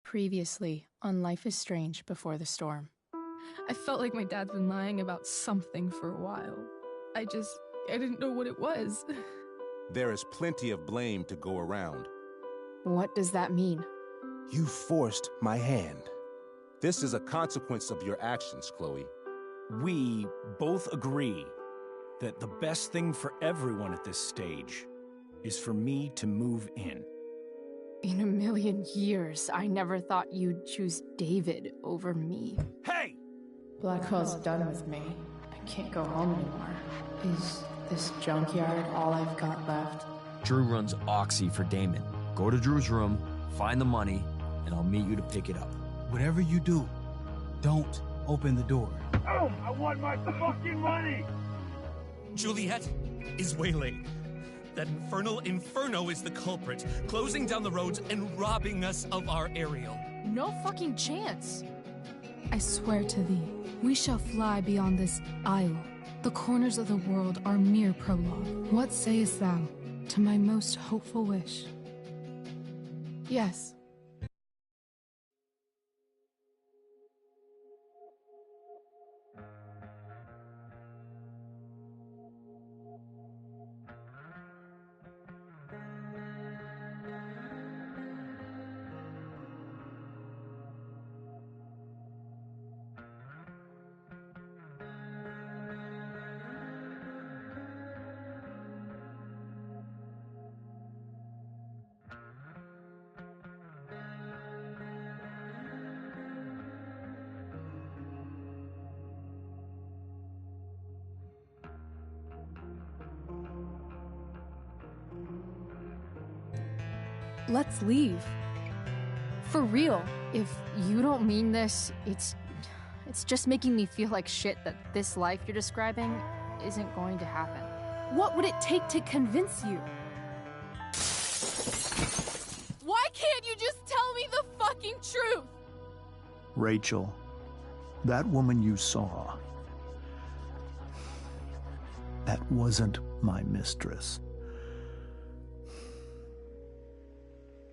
Previously on Life is Strange Before the Storm. I felt like my dad's been lying about something for a while. I didn't know what it was. There is plenty of blame to go around. What does that mean? You forced my hand. This is a consequence of your actions, Chloe. We both agree that the best thing for everyone at this stage is for me to move in. In a million years, I never thought you'd choose David over me. Hey! Blackwell's done with me. I can't go home anymore. Is this junkyard all I've got left? Drew runs Oxy for Damon. Go to Drew's room, find the money, and I'll meet you to pick it up. Whatever you do, don't open the door. Oh, I want my fucking money! Juliet is waylaid. That infernal Inferno is the culprit, closing down the roads and robbing us of our aerial. No fucking chance. I swear to thee, we shall fly beyond this isle. The corners of the world are mere prologue. What sayest thou to my most hopeful wish? Yes. Let's leave. For real. If you don't mean this, it's just making me feel like shit that this life you're describing isn't going to happen. What would it take to convince you? Why can't you just tell me the fucking truth? Rachel, that woman you saw, that wasn't my mistress.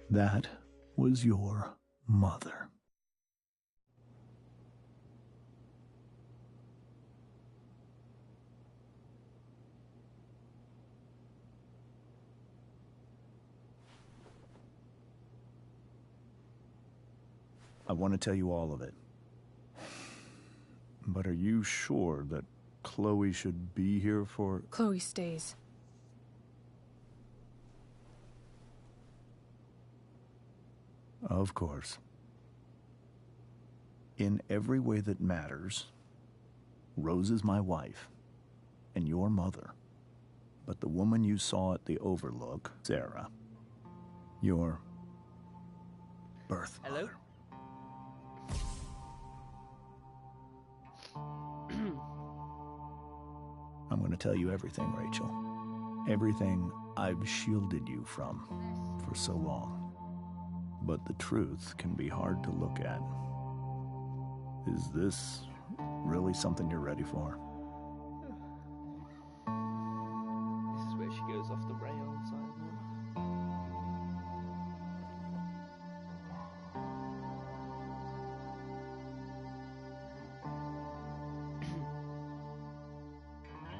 That was your mother. I want to tell you all of it. But are you sure that Chloe should be here for... Chloe stays. Of course. In every way that matters, Rose is my wife, and your mother. But the woman you saw at the Overlook, Sarah, your birth mother. I'm going to tell you everything, Rachel. Everything I've shielded you from for so long. But the truth can be hard to look at. Is this really something you're ready for? This is where she goes off the rails, I know.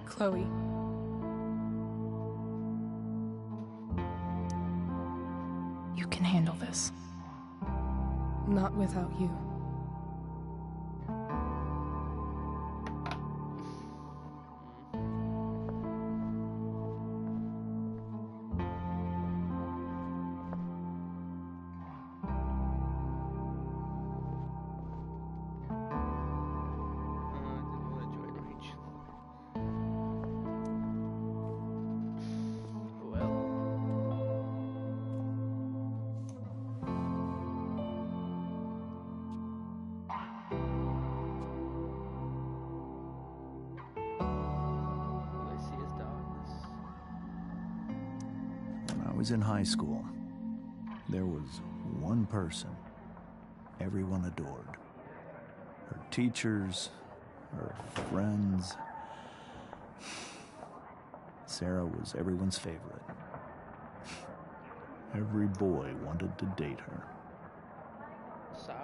Chloe. You can handle this. Not without you. In high school, there was one person everyone adored. Her teachers, her friends. Sarah was everyone's favorite. Every boy wanted to date her.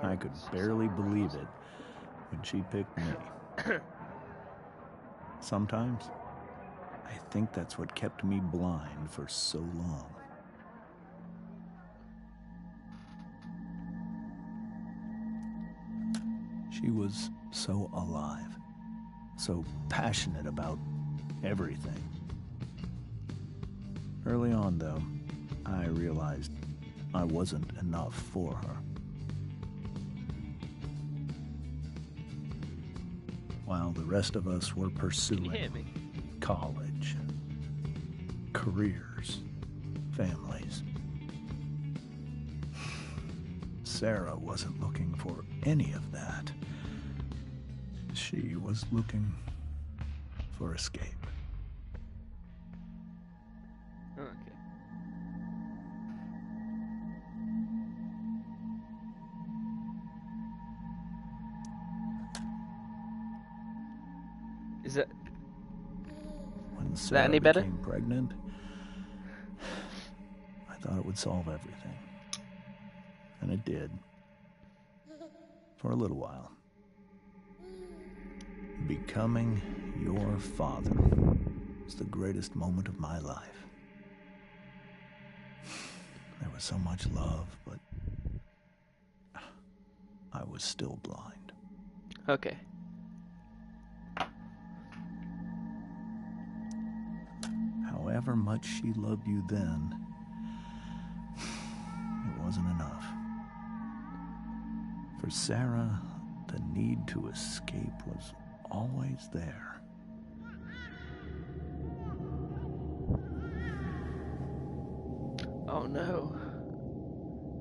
I could barely believe it when she picked me. Sometimes, I think that's what kept me blind for so long. She was so alive, so passionate about everything. Early on, though, I realized I wasn't enough for her. While the rest of us were pursuing college, careers, families, Sarah wasn't looking for any of that. She was looking for escape. Okay. Is that When Sarah any better? became pregnant, I thought it would solve everything. And it did. For a little while. Becoming your father was the greatest moment of my life. There was so much love, but I was still blind. Okay. However much she loved you then, it wasn't enough. For Sarah, the need to escape was always there. Oh no.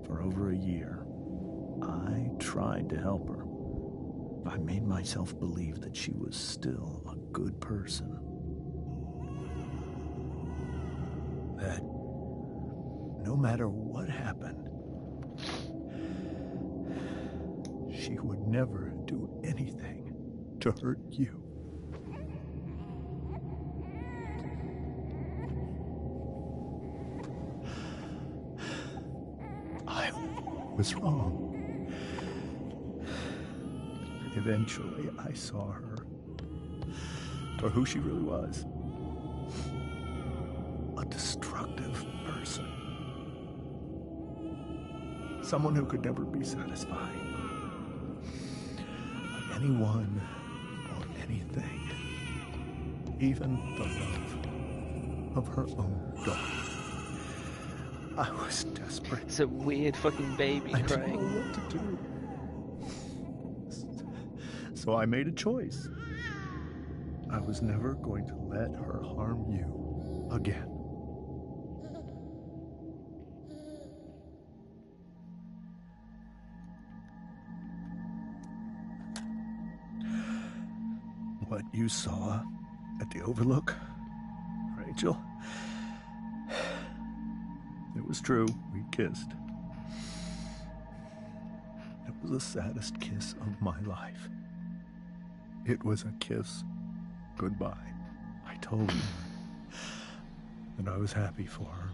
For over a year, I tried to help her. I made myself believe that she was still a good person. That no matter what happened, she would never do anything to hurt you. I was wrong. Eventually, I saw her for who she really was. A destructive person. Someone who could never be satisfied by anyone or anything. Even the love of her own daughter. I was desperate. It's a weird fucking baby I crying. didn't know what to do. So I made a choice. I was never going to let her harm you again. What you saw at the Overlook, Rachel, it was true. We kissed. It was the saddest kiss of my life. It was a kiss goodbye. I told her that I was happy for her,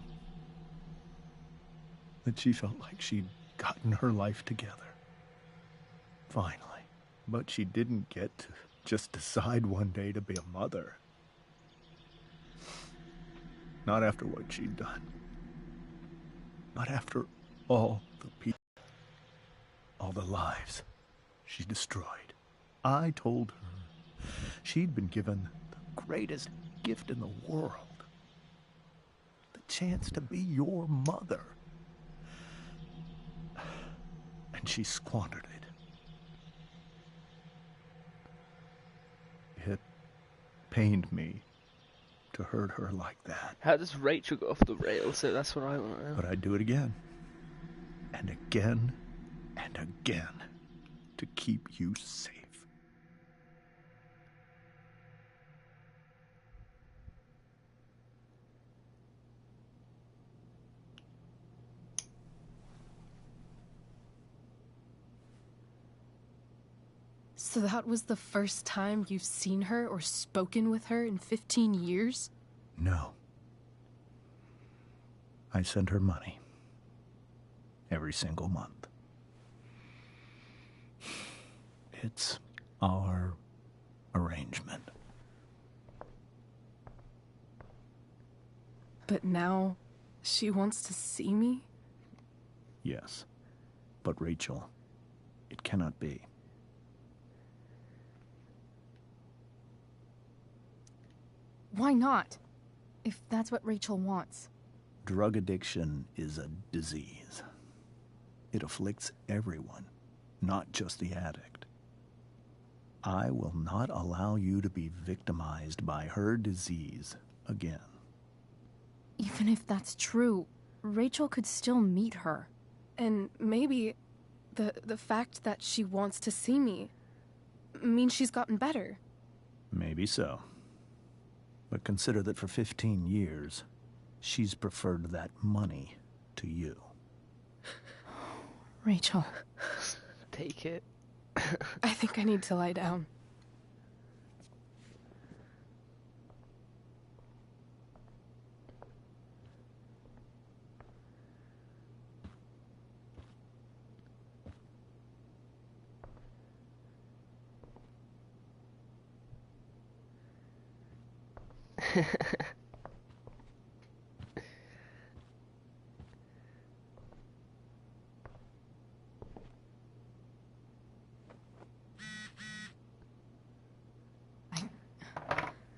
that she felt like she'd gotten her life together. Finally. But she didn't get to just decide one day to be a mother. Not after what she'd done. Not after all the people, all the lives she destroyed. I told her she'd been given the greatest gift in the world. The chance to be your mother. And she squandered it. It pained me to hurt her like that. How does Rachel go off the rails? So that's what I want to know. But I'd do it again. And again. And again. To keep you safe. So that was the first time you've seen her or spoken with her in 15 years? No. I sent her money. Every single month. It's our arrangement. But now she wants to see me? Yes. But Rachel, it cannot be. Why not? If that's what Rachel wants. Drug addiction is a disease. It afflicts everyone, not just the addict. I will not allow you to be victimized by her disease again. Even if that's true, Rachel could still meet her. And maybe the fact that she wants to see me means she's gotten better. Maybe so. But consider that for 15 years, she's preferred that money to you. Rachel. Take it. I think I need to lie down.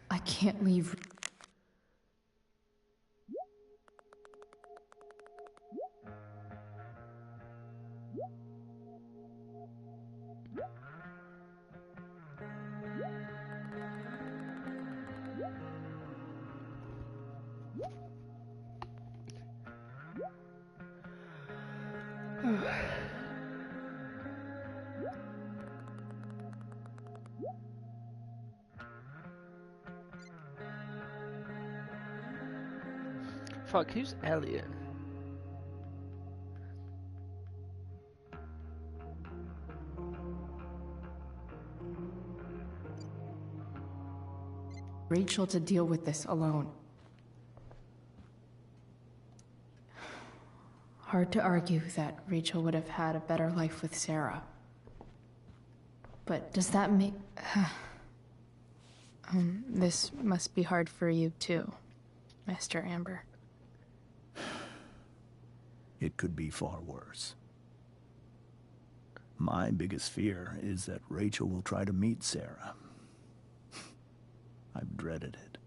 I can't leave. Fuck, who's Elliot? Rachel to deal with this alone. Hard to argue that Rachel would have had a better life with Sarah. But does that make... This must be hard for you too, Mr. Amber. It could be far worse. My biggest fear is that Rachel will try to meet Sarah. I've dreaded it.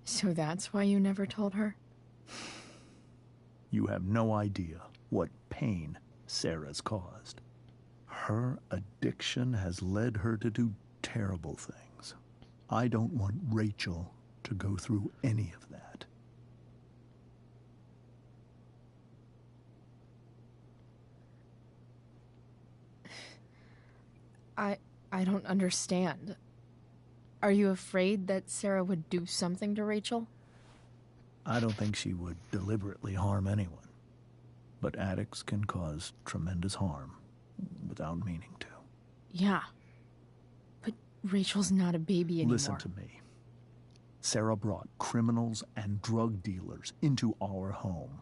So that's why you never told her? You have no idea what pain Sarah's caused. Her addiction has led her to do terrible things. I don't want Rachel to go through any of that. I don't understand. Are you afraid that Sarah would do something to Rachel? I don't think she would deliberately harm anyone. But addicts can cause tremendous harm without meaning to. Yeah. But Rachel's not a baby anymore. Listen to me. Sarah brought criminals and drug dealers into our home.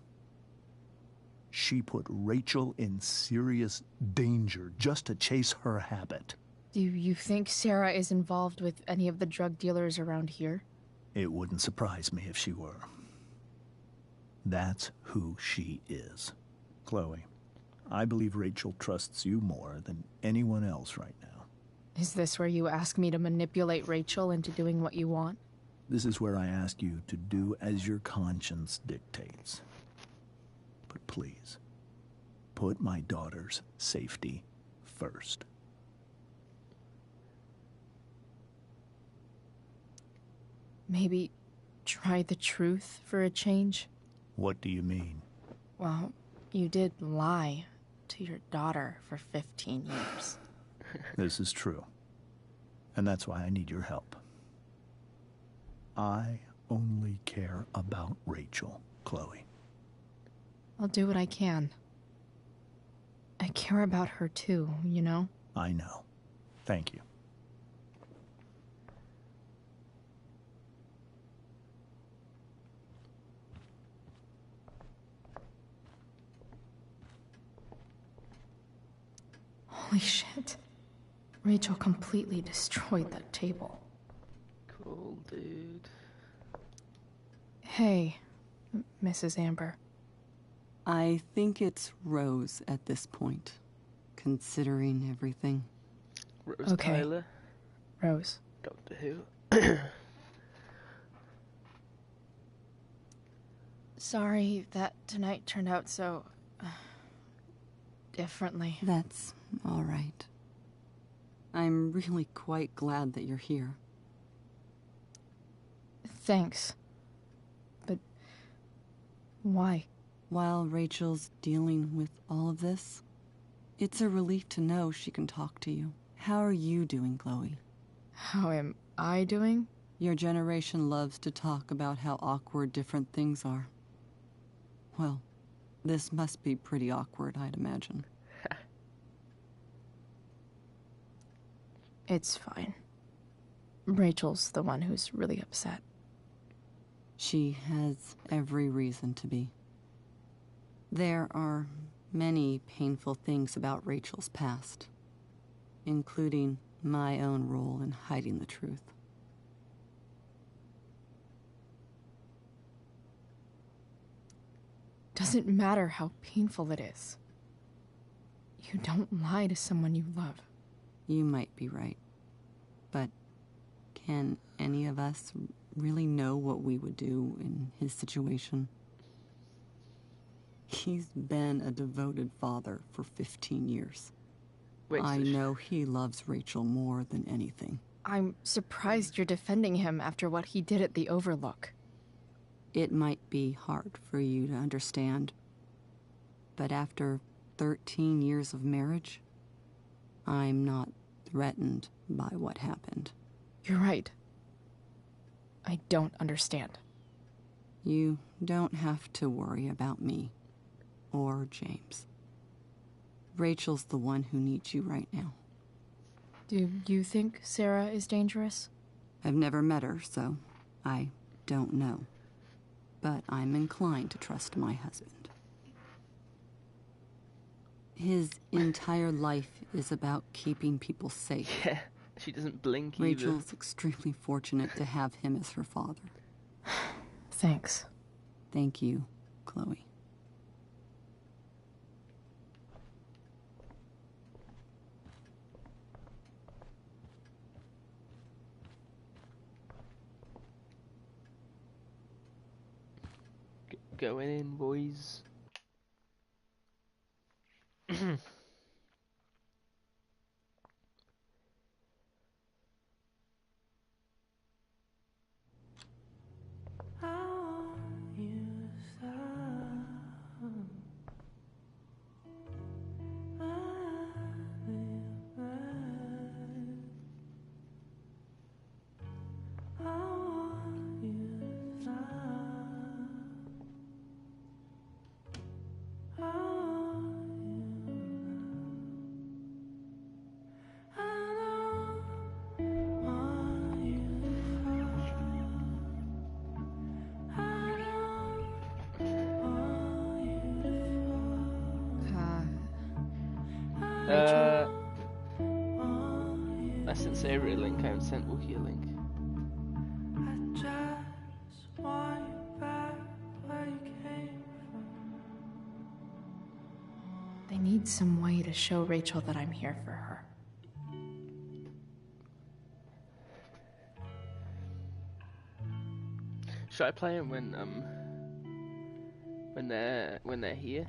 She put Rachel in serious danger just to chase her habit. Do you think Sarah is involved with any of the drug dealers around here? It wouldn't surprise me if she were. That's who she is. Chloe, I believe Rachel trusts you more than anyone else right now. Is this where you ask me to manipulate Rachel into doing what you want? This is where I ask you to do as your conscience dictates. But please, put my daughter's safety first. Maybe try the truth for a change? What do you mean? Well, you did lie to your daughter for 15 years. This is true. And that's why I need your help. I only care about Rachel, Chloe. I'll do what I can. I care about her too, you know? I know. Thank you. Holy shit. Rachel completely destroyed that table. Cool, dude. Hey, Mrs. Amber. I think it's Rose at this point, considering everything. Rose Okay. Tyler. Rose. Doctor Who. Sorry that tonight turned out so... differently. That's all right. I'm really quite glad that you're here. Thanks. But... why? While Rachel's dealing with all of this, it's a relief to know she can talk to you. How are you doing, Chloe? How am I doing? Your generation loves to talk about how awkward different things are. Well, this must be pretty awkward, I'd imagine. It's fine. Rachel's the one who's really upset. She has every reason to be. There are many painful things about Rachel's past, including my own role in hiding the truth. Doesn't matter how painful it is. You don't lie to someone you love. You might be right, but can any of us really know what we would do in his situation? He's been a devoted father for 15 years. Wait, I know he loves Rachel more than anything. I'm surprised you're defending him after what he did at the Overlook. It might be hard for you to understand, but after 13 years of marriage, I'm not threatened by what happened. You're right. I don't understand. You don't have to worry about me or James. Rachel's the one who needs you right now. Do you think Sarah is dangerous? I've never met her, so I don't know. But I'm inclined to trust my husband. His entire life is about keeping people safe. Yeah, she doesn't blink either. Rachel's extremely fortunate to have him as her father. Thanks. Thank you, Chloe. Going in, boys. Area link, I haven't sent Wookie a link. They need some way to show Rachel that I'm here for her. Should I play him when they're here?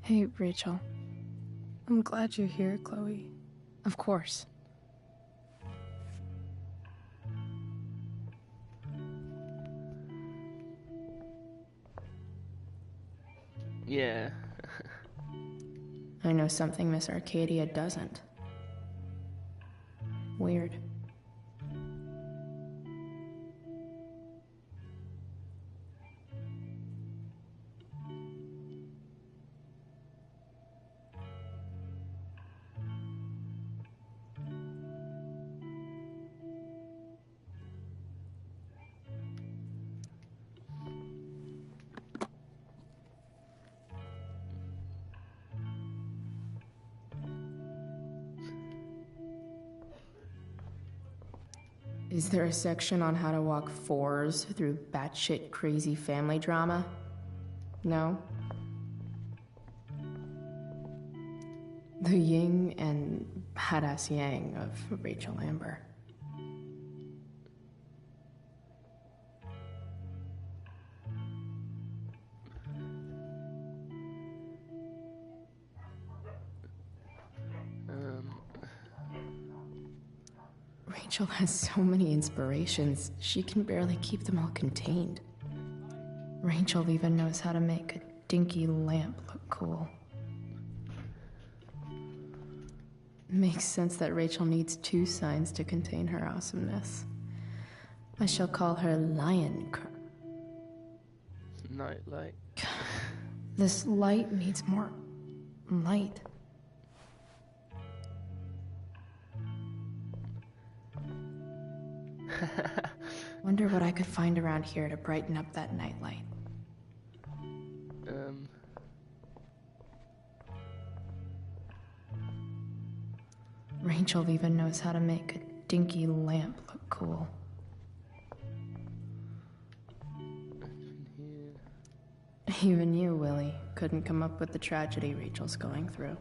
Hey, Rachel. I'm glad you're here, Chloe. Of course. Yeah. I know something Miss Arcadia doesn't. Weird. Is there a section on how to walk fours through batshit crazy family drama? No? The yin and badass yang of Rachel Amber. Rachel has so many inspirations, she can barely keep them all contained. Rachel even knows how to make a dinky lamp look cool. Makes sense that Rachel needs 2 signs to contain her awesomeness. I shall call her Lion. Nightlight. This light needs more light. Wonder what I could find around here to brighten up that nightlight. Rachel even knows how to make a dinky lamp look cool. Even you, Willie, couldn't come up with the tragedy Rachel's going through.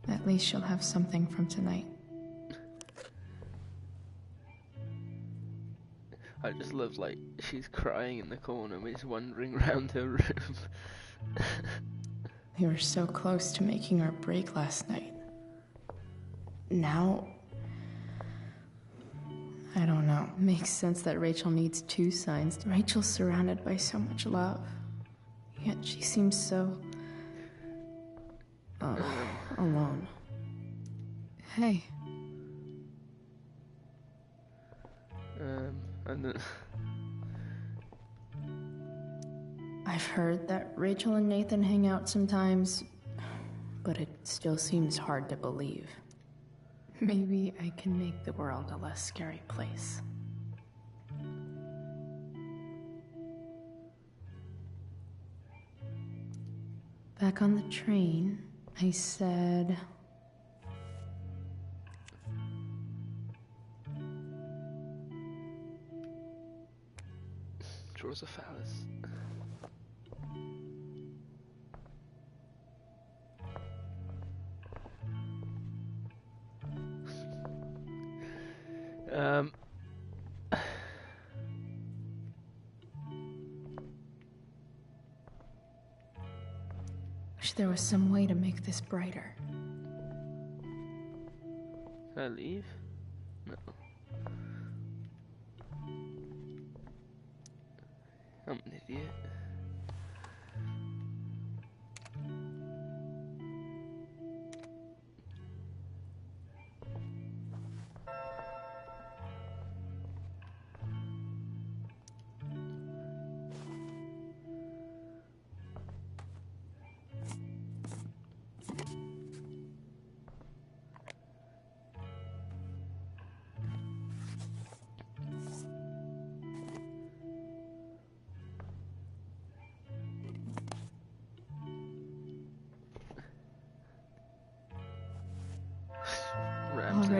At least she'll have something from tonight. I just love, like, she's crying in the corner and we're just wandering around her room. We were so close to making our break last night. Now, I don't know. Makes sense that Rachel needs 2 signs. Rachel's surrounded by so much love, yet she seems so alone. Hey. I've heard that Rachel and Nathan hang out sometimes, but it still seems hard to believe. Maybe I can make the world a less scary place. Back on the train, I said... Draws a phallus. Wish there was some way to make this brighter. Can I leave? No. I'm an idiot.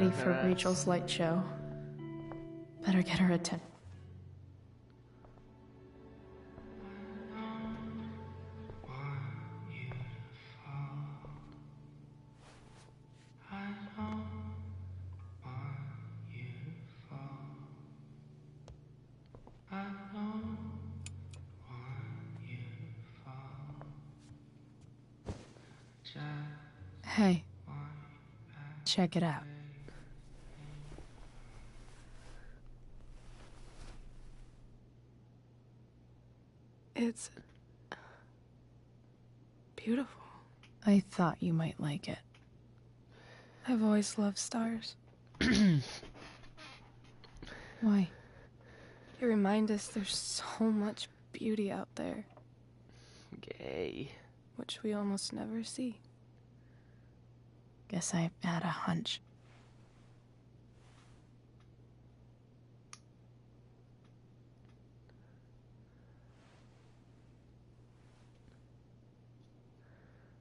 ready for Rachel's light show. Better get her attention. Hey, check it out. It's beautiful. I thought you might like it. I've always loved stars. Why? They remind us there's so much beauty out there. Gay. Which we almost never see. Guess I had a hunch.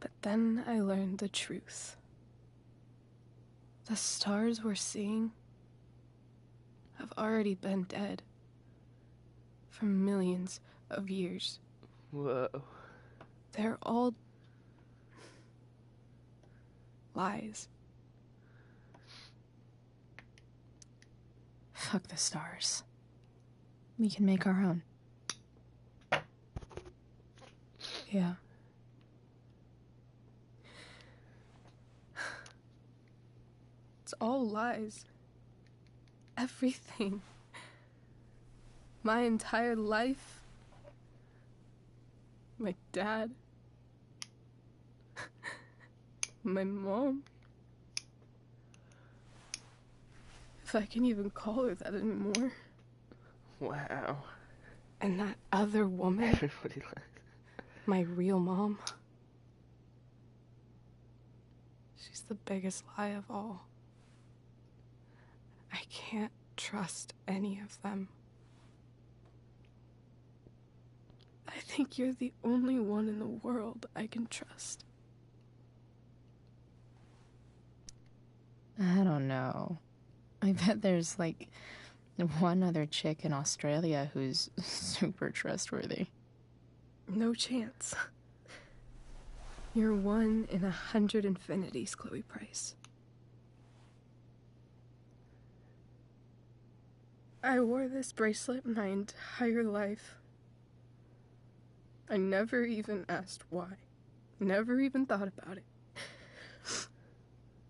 But then I learned the truth. The stars we're seeing have already been dead for millions of years. Whoa. They're all lies. Fuck the stars. We can make our own. Yeah. It's all lies. Everything. My entire life. My dad. My mom. If I can even call her that anymore. Wow. And that other woman. Everybody likes. My real mom. She's the biggest lie of all. I can't trust any of them. I think you're the only one in the world I can trust. I don't know. I bet there's like one other chick in Australia who's super trustworthy. No chance. You're 1 in 100 infinities, Chloe Price. I wore this bracelet my entire life. I never even asked why. Never even thought about it.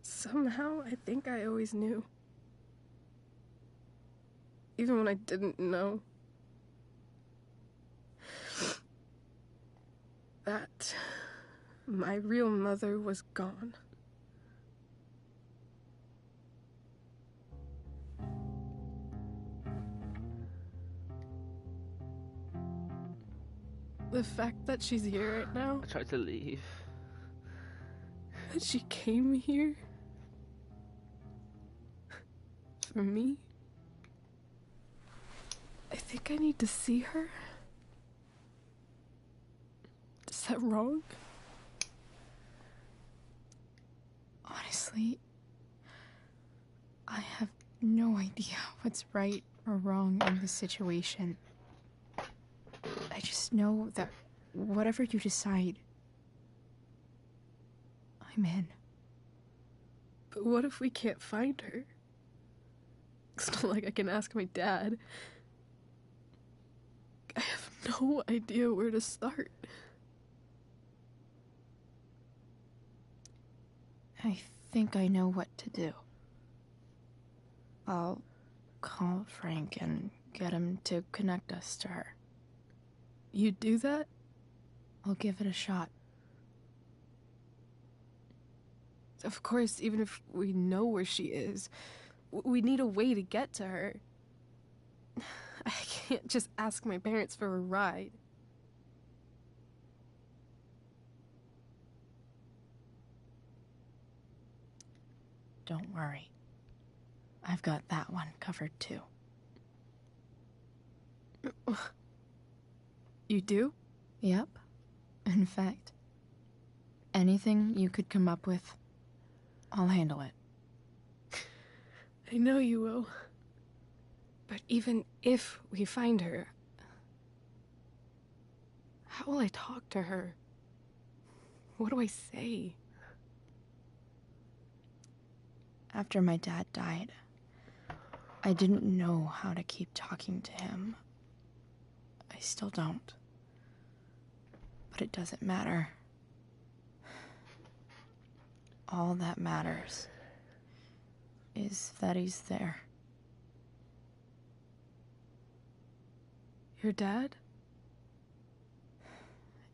Somehow, I think I always knew. Even when I didn't know. That my real mother was gone. The fact that she's here right now, I tried to leave. that she came here for me, I think I need to see her. Is that wrong? Honestly, I have no idea what's right or wrong in this situation. I just know that whatever you decide, I'm in. But what if we can't find her? It's not like I can ask my dad. I have no idea where to start. I think I know what to do. I'll call Frank and get him to connect us to her. You'd do that? I'll give it a shot. Of course, even if we know where she is, we need a way to get to her. I can't just ask my parents for a ride. Don't worry. I've got that one covered too. You do? Yep. In fact, anything you could come up with, I'll handle it. I know you will. But even if we find her, how will I talk to her? What do I say? After my dad died, I didn't know how to keep talking to him. I still don't. But it doesn't matter. All that matters is that he's there. Your dad?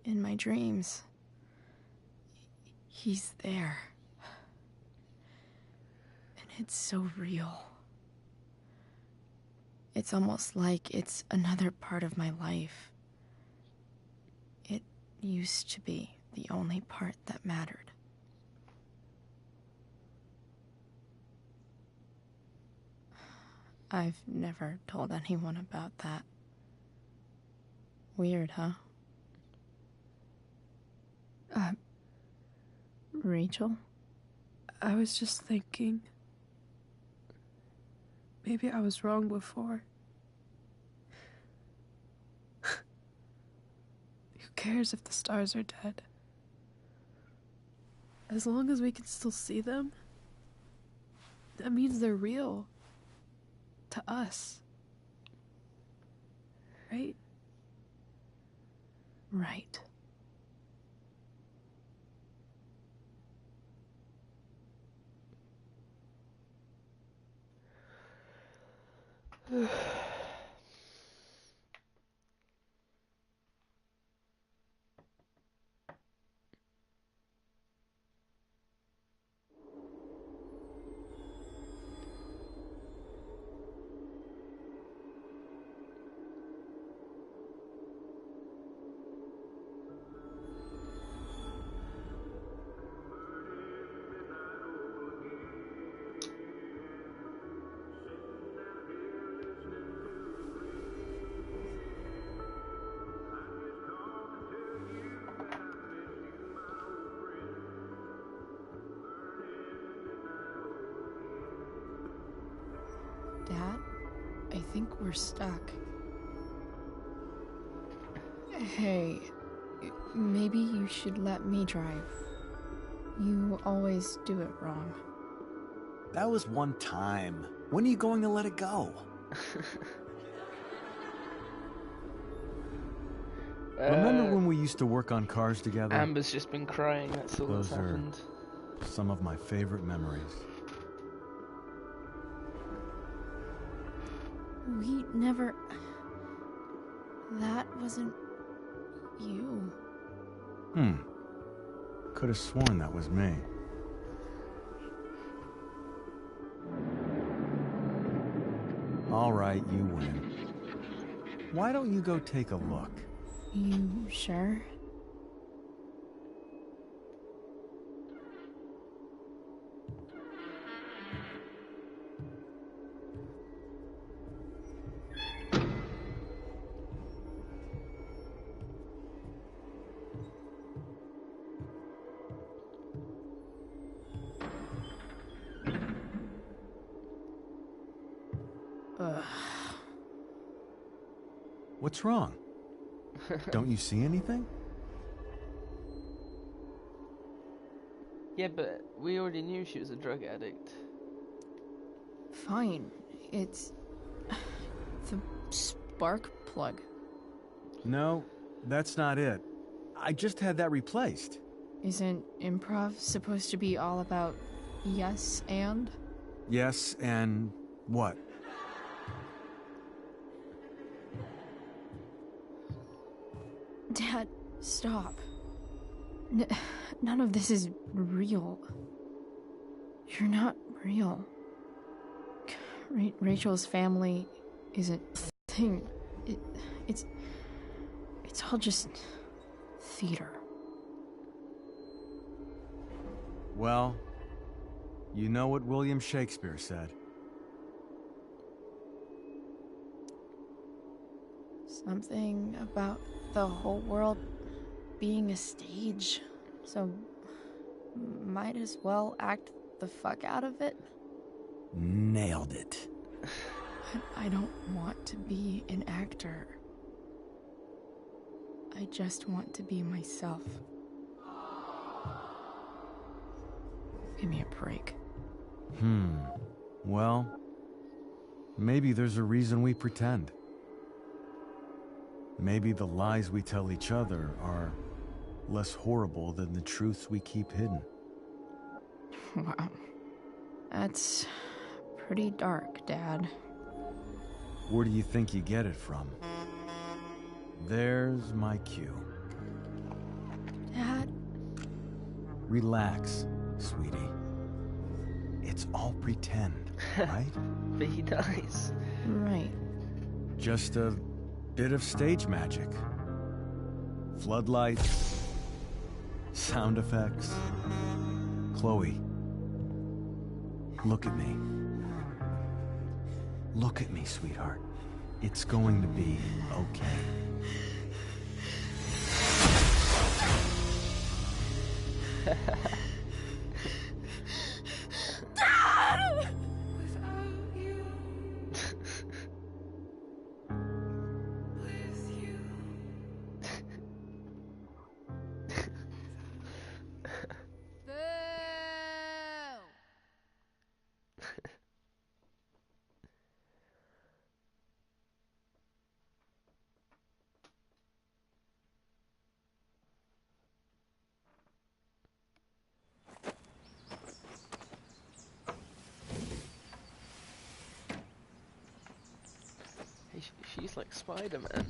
In my dreams, he's there. And it's so real. It's almost like it's another part of my life. It used to be the only part that mattered. I've never told anyone about that. Weird, huh? Rachel? I was just thinking. Maybe I was wrong before. Who cares if the stars are dead? As long as we can still see them, that means they're real. To us. Right? Right. Dad, I think we're stuck. Hey, maybe you should let me drive. You always do it wrong. That was one time. When are you going to let it go? Remember when we used to work on cars together? Amber's just been crying, that's all that's happened. Some of my favorite memories. We never... That wasn't... you. Could have sworn that was me. All right, you win. Why don't you go take a look? You sure? What's wrong? Don't you see anything? Yeah, but we already knew she was a drug addict. Fine. It's... the spark plug. No, that's not it. I just had that replaced. Isn't improv supposed to be all about yes and? Yes, and what? Dad, stop. None of this is real. You're not real. Rachel's family isn't a thing. It's all just theater. Well, you know what William Shakespeare said. Something about the whole world being a stage, so might as well act the fuck out of it. Nailed it. But I don't want to be an actor. I just want to be myself. Give me a break. Well, maybe there's a reason we pretend. Maybe the lies we tell each other are less horrible than the truths we keep hidden. Wow. That's pretty dark, Dad. Where do you think you get it from? There's my cue. Dad? Relax, sweetie. It's all pretend, right? But he dies. Right. Just a bit of stage magic. Floodlights, sound effects. Chloe, look at me. Look at me, sweetheart. It's going to be okay. Dad! Hey, she's like Spider-Man.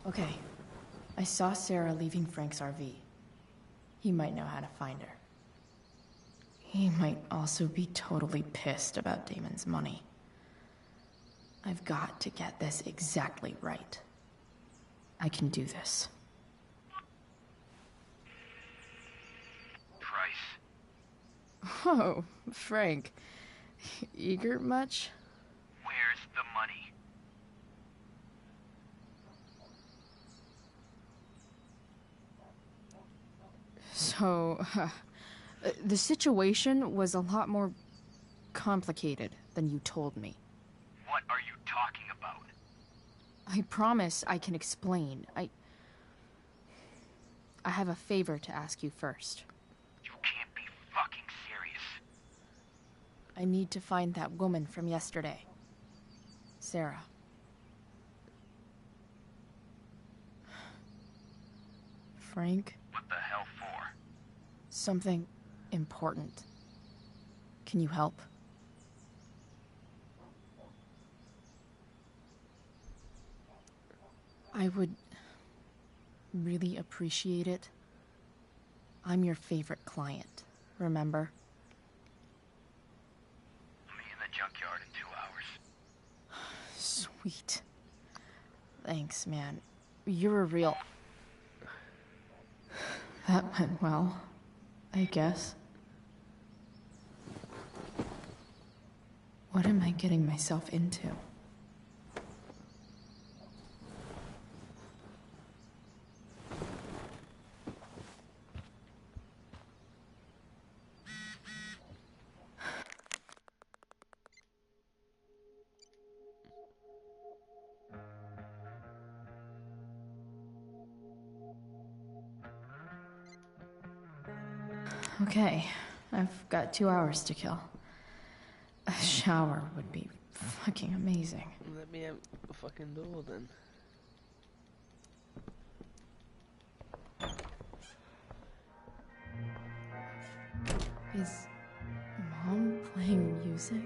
Okay. I saw Sarah leaving Frank's RV. He might know how to find her. He might also be totally pissed about Damon's money. I've got to get this exactly right. I can do this. Price. Oh, Frank. Eager much? Where's the money? So, the situation was a lot more complicated than you told me. What are you talking about? I promise I can explain. I have a favor to ask you first. You can't be fucking serious. I need to find that woman from yesterday. Sarah. Frank? What the hell for? Something important. Can you help? I would really appreciate it. I'm your favorite client, remember? I'll meet in the junkyard in 2 hours. Sweet. Thanks, man. You're a real... That went well, I guess. What am I getting myself into? Okay, I've got 2 hours to kill. A shower would be fucking amazing. Let me out the fucking door then. Is Mom playing music?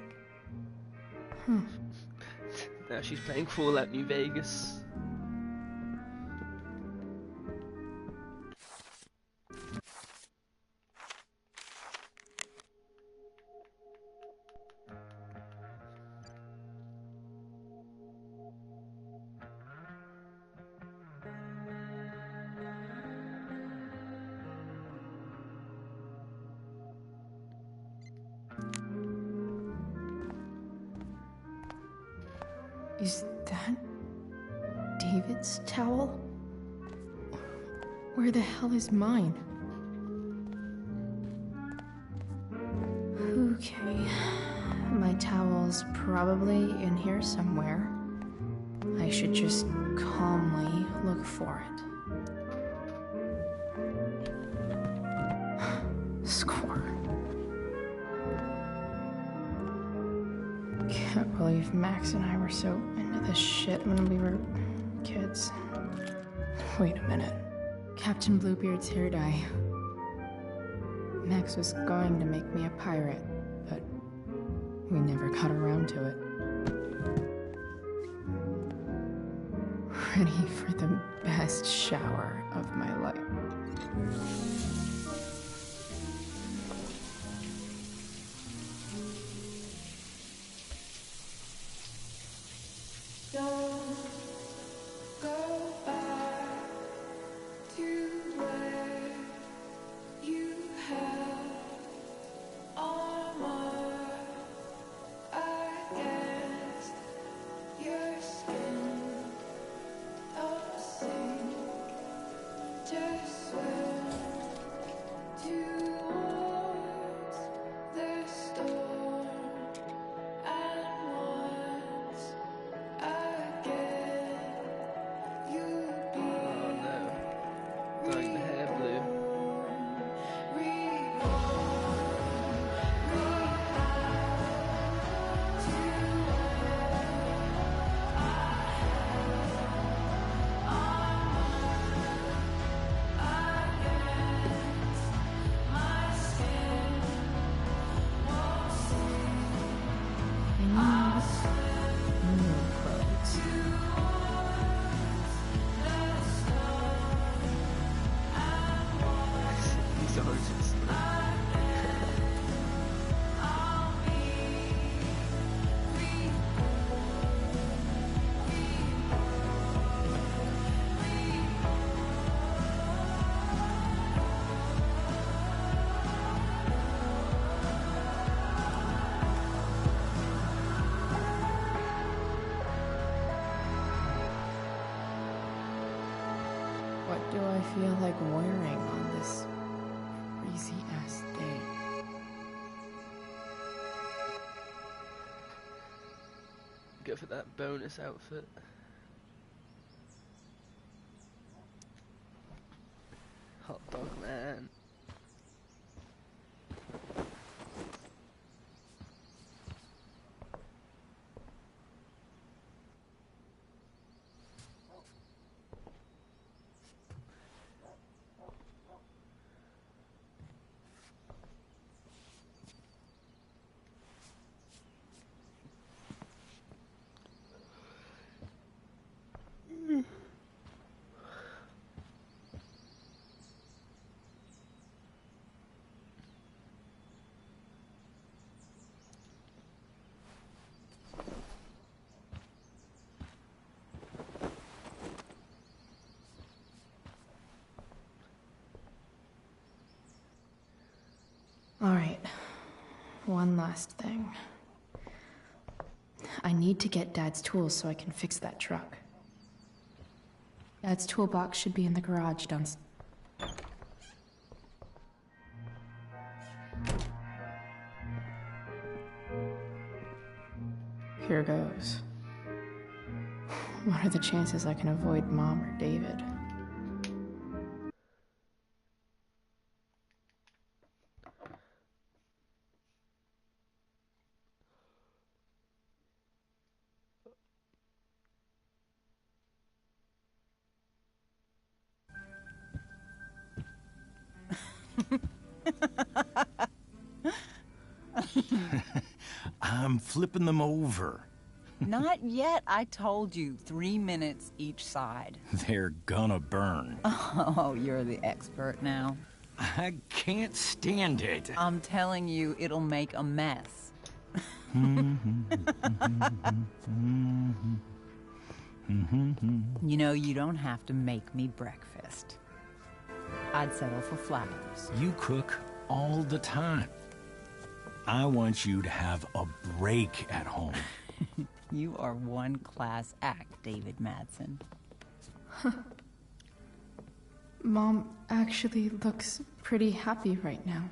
Now she's playing Fallout New Vegas. Is that David's towel? Where the hell is mine? Okay, my towel's probably in here somewhere. I should just calmly look for it. Score. Can't believe Max and I were so into this shit when we were kids. Wait a minute. Captain Bluebeard's hair dye. Max was going to make me a pirate, but we never got around to it. Ready for the best shower of my life. Don't go back to where you had armor against your skin. Don't sink, just swim towards the storm. And once again, you'll be Dyeing the hair blue. These are just What do I feel like wearing on this crazy-ass day? go for that bonus outfit. Hot dog man. All right, one last thing. I need to get Dad's tools so I can fix that truck. Dad's toolbox should be in the garage downstairs. Here goes. What are the chances I can avoid Mom or David? I'm flipping them over. Not yet. I told you, 3 minutes each side. They're gonna burn. Oh, you're the expert now. I can't stand it. I'm telling you, it'll make a mess. You know, you don't have to make me breakfast. I'd settle for flowers. You cook all the time. I want you to have a break at home. You are one class act, David Madsen. Mom actually looks pretty happy right now.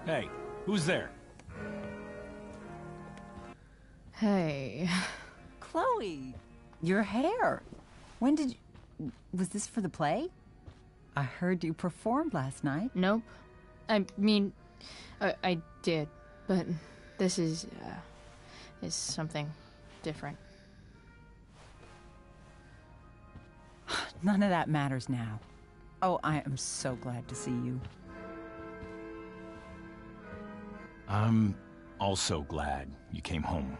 Hey, who's there? Hey. Chloe, your hair. When did you... Was this for the play? I heard you performed last night. Nope. I mean, I did, but this is something different. None of that matters now. Oh, I am so glad to see you. I'm also glad you came home,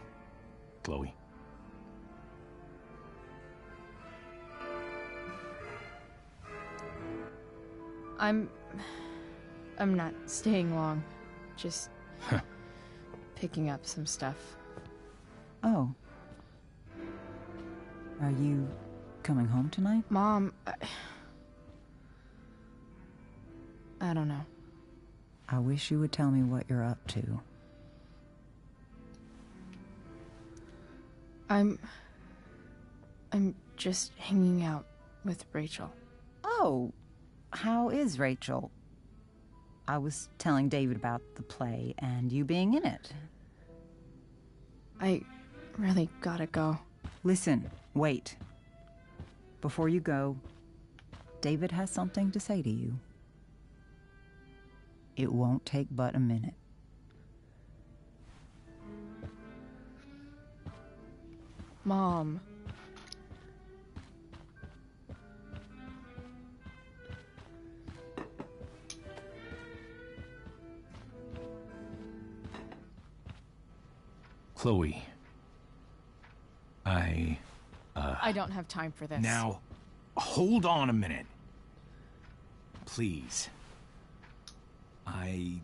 Chloe. I'm not staying long. Just picking up some stuff. Oh. Are you coming home tonight? Mom, I don't know. I wish you would tell me what you're up to. I'm just hanging out with Rachel. Oh, how is Rachel? I was telling David about the play and you being in it. I really gotta go. Listen, wait. Before you go, David has something to say to you. It won't take but a minute. Mom. Chloe. I don't have time for this. Now, hold on a minute. Please. I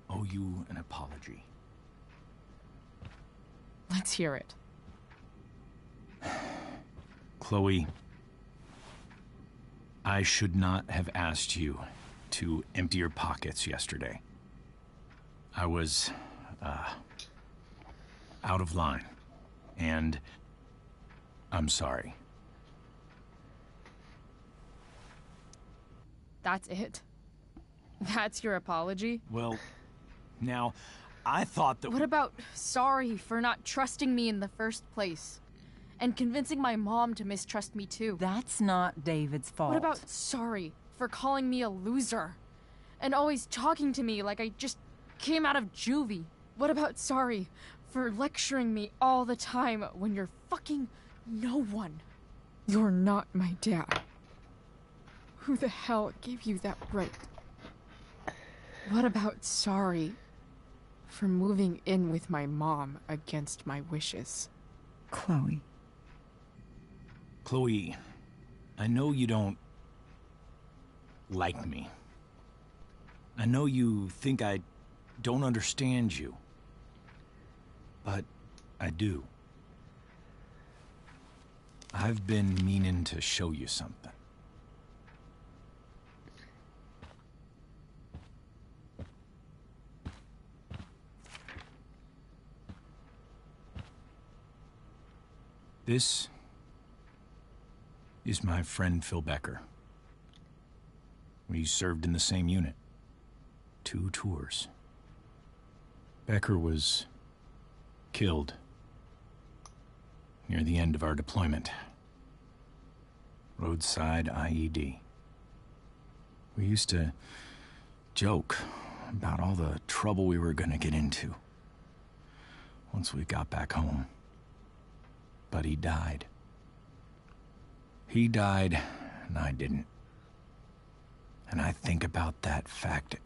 owe you an apology. Let's hear it. Chloe, I should not have asked you to empty your pockets yesterday. I was, out of line, and I'm sorry. That's it? That's your apology? Well, now, I thought that... What about sorry for not trusting me in the first place? And convincing my mom to mistrust me too? That's not David's fault. What about sorry for calling me a loser? And always talking to me like I just came out of juvie? What about sorry for lecturing me all the time when you're fucking no one? You're not my dad. Who the hell gave you that right? What about sorry for moving in with my mom against my wishes? Chloe. Chloe, I know you don't like me. I know you think I don't understand you. But I do. I've been meaning to show you something. This is my friend Phil Becker. We served in the same unit. 2 tours. Becker was killed near the end of our deployment. Roadside IED. We used to joke about all the trouble we were gonna get into once we got back home. But he died. He died, and I didn't. And I think about that fact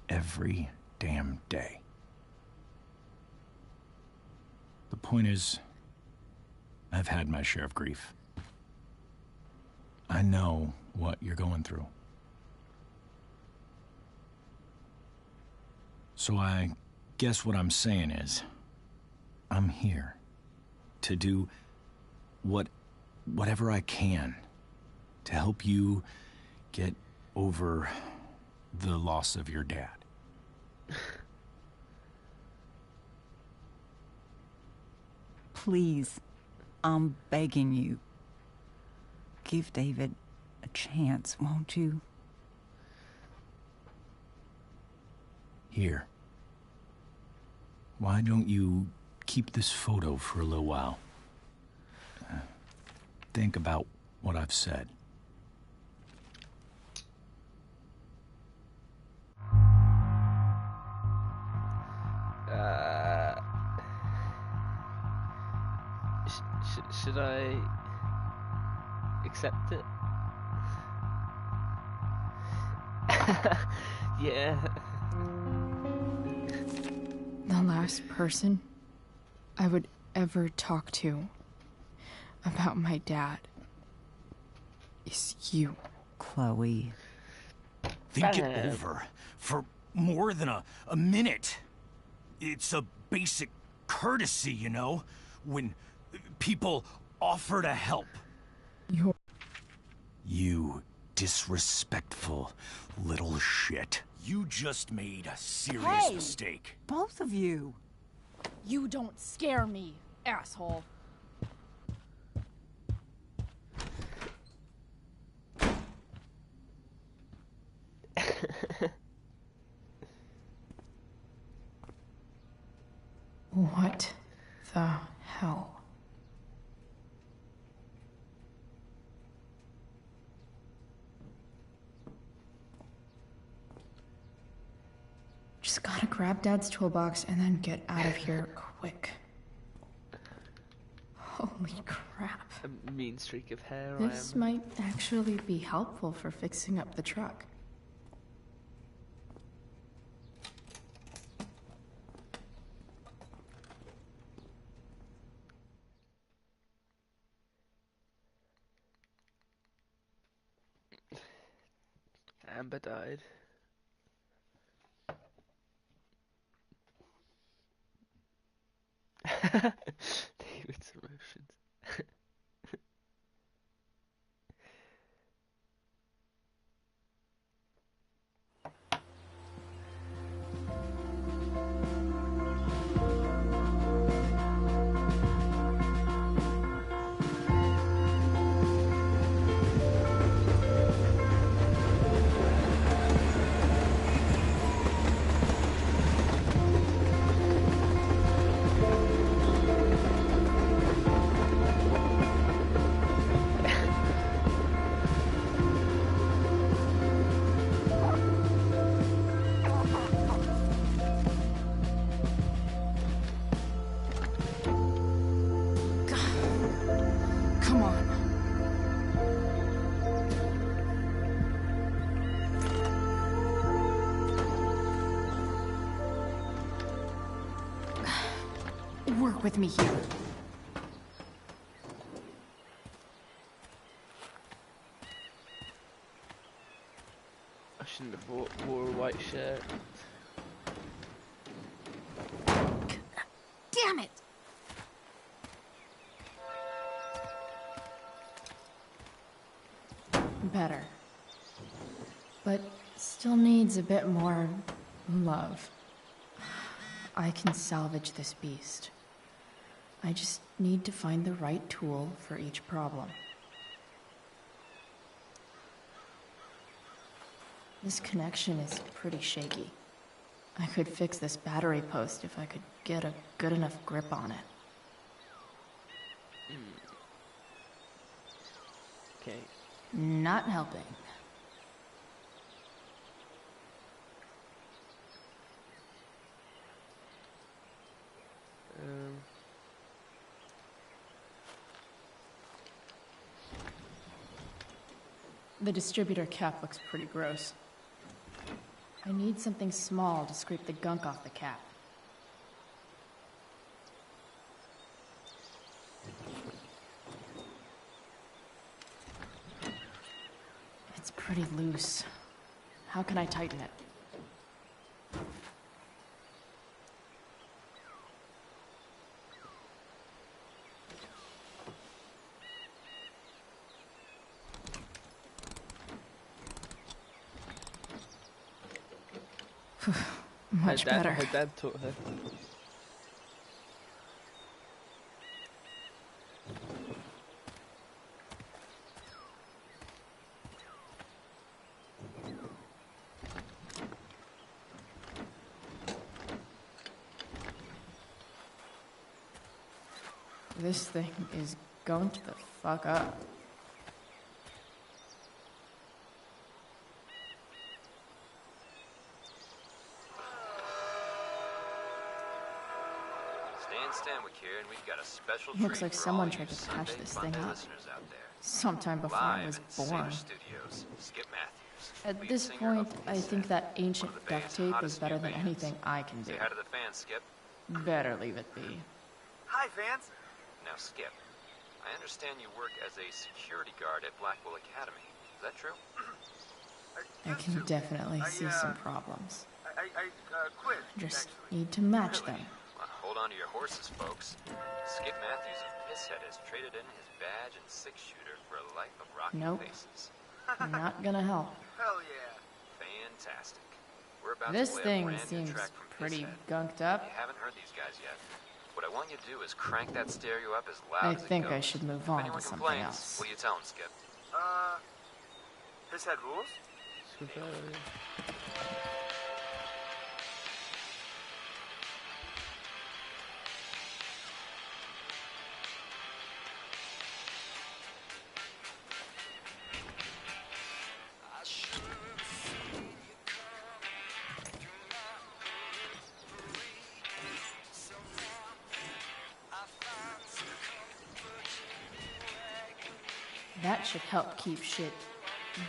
every damn day. The point is, I've had my share of grief. I know what you're going through. So I guess what I'm saying is, I'm here to do whatever I can to help you get over the loss of your dad. Please, I'm begging you. Give David a chance, won't you? Here. Why don't you keep this photo for a little while? Think about what I've said. Should I accept it? Yeah. The last person I would ever talk to about my dad is you. Chloe. Think it over for more than a minute. It's a basic courtesy, you know, when people offer to help. You disrespectful little shit. You just made a serious mistake. Both of you. You don't scare me, asshole. What the hell? Just gotta grab Dad's toolbox and then get out of here quick. Holy crap. A mean streak of hair. This might actually be helpful for fixing up the truck. Amber died. David's emotions. Come on. Work with me here. I shouldn't have wore a white shirt. Damn it! Better. But still needs a bit more love. I can salvage this beast. I just need to find the right tool for each problem. This connection is pretty shaky. I could fix this battery post if I could get a good enough grip on it. Okay. Not helping. The distributor cap looks pretty gross. I need something small to scrape the gunk off the cap. It's pretty loose. How can I tighten it? Much better. Her dad taught her. This thing is gunked the fuck up. Stanwyck here, and we've got a special Looks treat like for someone all tried you to patch Sunday this Funday thing up. listeners out there. Sometime before I was Live in born. Cedar Studios, Skip Matthews. At lead this singer point, of I Cassette, think that ancient one of the duct band's tape is hottest better new than bands. anything I can do. Say hi to the fans, Skip. Better leave it be. Hi, fans. Now, Skip, I understand you work as a security guard at Blackwell Academy. Is that true? I can definitely see some problems. I quit. Just need to match them. Well, hold on to your horses, folks. Skip Matthews of Pisshead has traded in his badge and six-shooter for a life of rocking Nope. faces. Not gonna help. Hell yeah. Fantastic. We're about This to play a thing brand new seems track from pretty Pisshead. gunked up. You haven't heard these guys yet. What I want you to do is crank that stereo up as loud I as it think goes. I should move If on anyone to something complains, else. what do you tell them, Skip? His head rules? That should help keep shit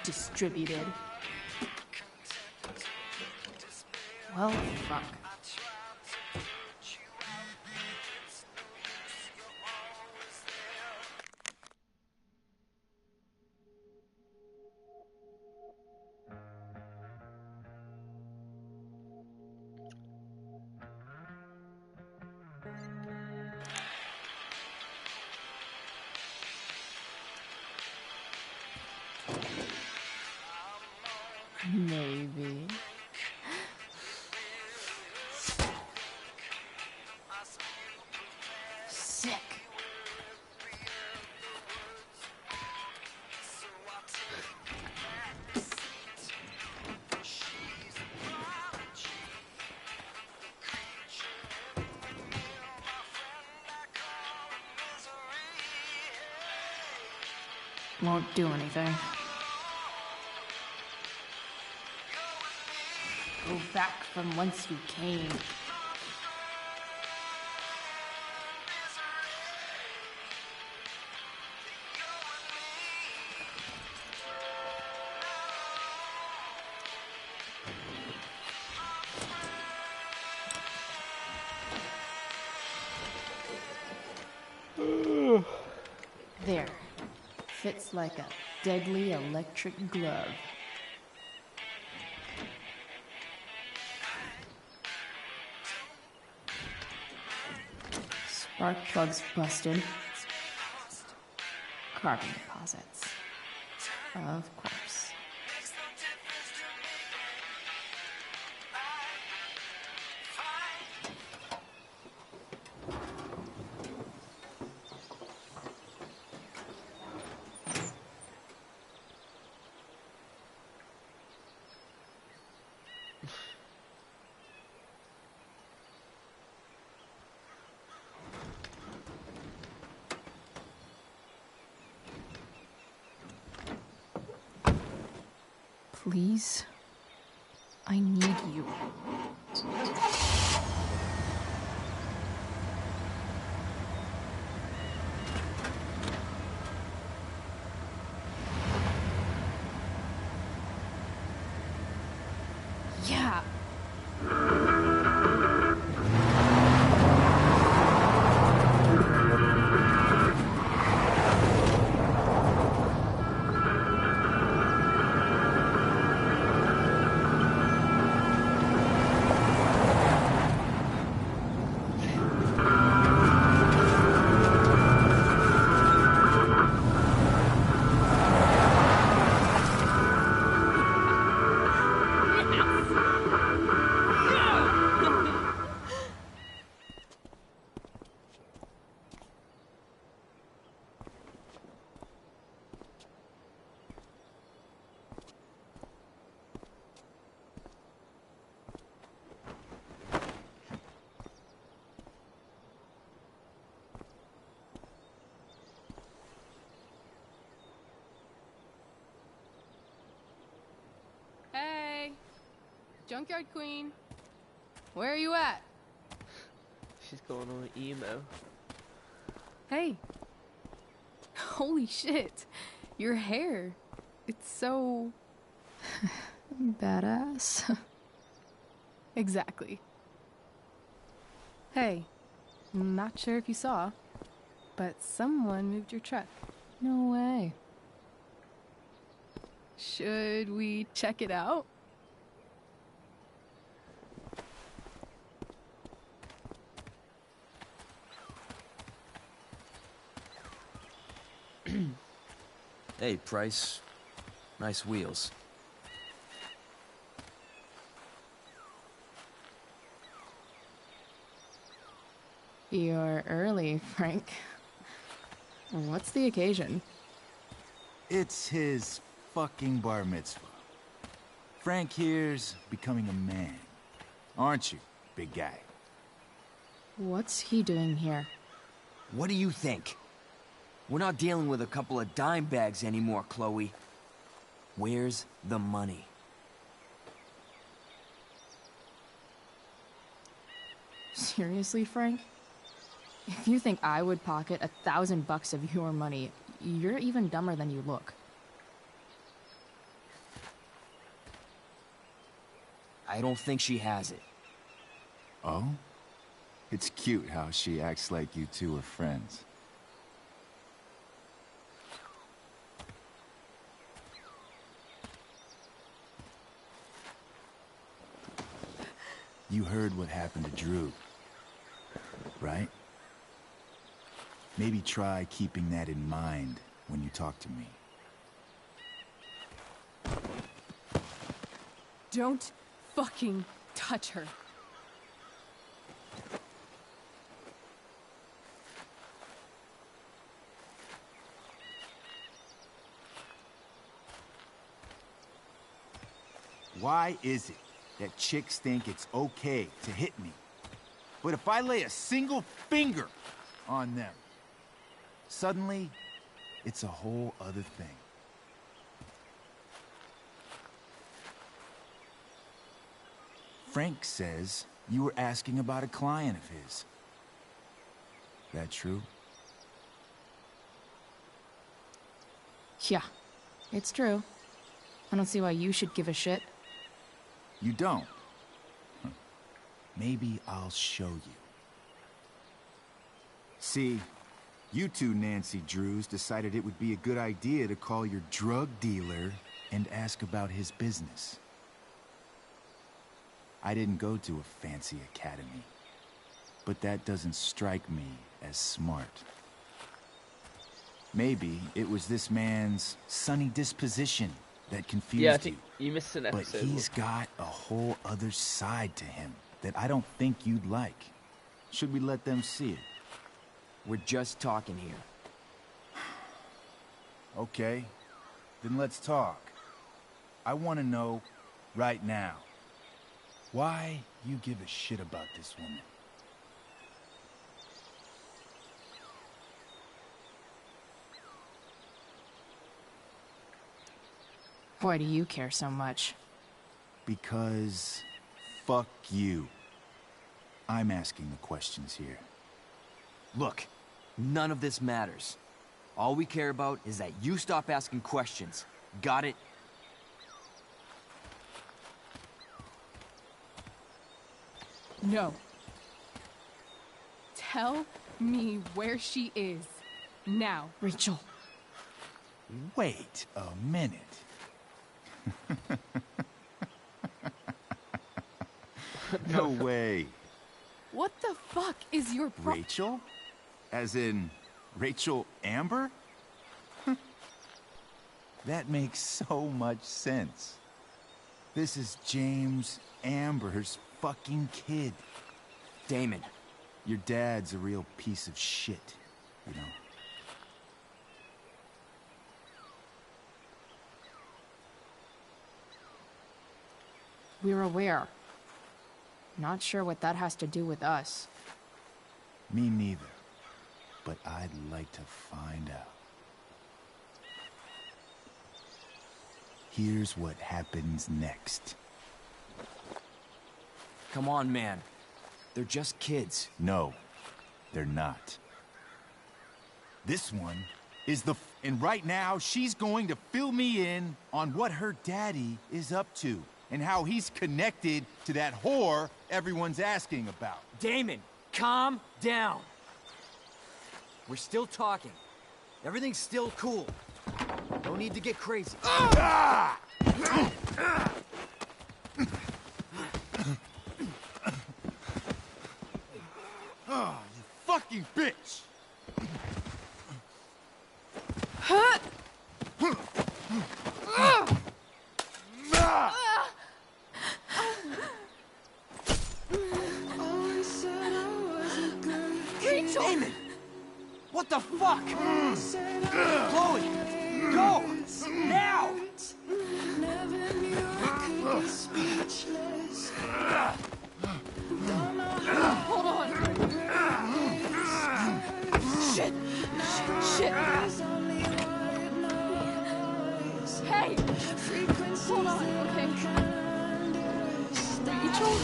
distributed. Well, fuck. Maybe. Sick. Won't do anything. Go back from whence you came. There. Fits like a deadly electric glove. Spark plugs busted. Carbon deposits. Of course. Please, I need you. Yeah. Junkyard Queen, where are you at? She's going on emo. Hey. Holy shit. Your hair. It's so... Badass. Exactly. Hey, not sure if you saw, but someone moved your truck. No way. Should we check it out? Hey, Price. Nice wheels. You're early, Frank. What's the occasion? It's his fucking bar mitzvah. Frank here's becoming a man. Aren't you, big guy? What's he doing here? What do you think? We're not dealing with a couple of dime bags anymore, Chloe. Where's the money? Seriously, Frank? If you think I would pocket $1,000 of your money, you're even dumber than you look. I don't think she has it. Oh? It's cute how she acts like you two are friends. You heard what happened to Drew, right? Maybe try keeping that in mind when you talk to me. Don't fucking touch her. Why is it that chicks think it's okay to hit me? But if I lay a single finger on them, suddenly, it's a whole other thing. Frank says you were asking about a client of his. That true? Yeah, it's true. I don't see why you should give a shit. You don't? Huh. Maybe I'll show you. See, you two Nancy Drews decided it would be a good idea to call your drug dealer and ask about his business. I didn't go to a fancy academy, but that doesn't strike me as smart. Maybe it was this man's sunny disposition that confused Yeah, I think you missed an But episode. he's got a whole other side to him that I don't think you'd like. Should we let them see it? We're just talking here. Okay, then let's talk. I want to know right now why you give a shit about this woman. Why do you care so much? Because fuck you. I'm asking the questions here. Look, none of this matters. All we care about is that you stop asking questions. Got it? No. Tell me where she is. Now. Rachel. Wait a minute. No way. What the fuck is your Rachel? As in, Rachel Amber? That makes so much sense. This is James Amber's fucking kid. Damon. Your dad's a real piece of shit, you know. We're aware. Not sure what that has to do with us. Me neither. But I'd like to find out. Here's what happens next. Come on, man. They're just kids. No, they're not. This one is and right now, she's going to fill me in on what her daddy is up to and how he's connected to that whore everyone's asking about. Damon, calm down. We're still talking. Everything's still cool. No need to get crazy. Ah! Oh, you fucking bitch! Huh? Rachel! Damon! What the fuck? Chloe! Go! Now! Hold on. Shit! Shit! Hey! Hold on, okay? Rachel?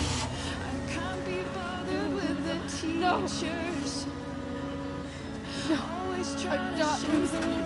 No! No, I'm not losing you.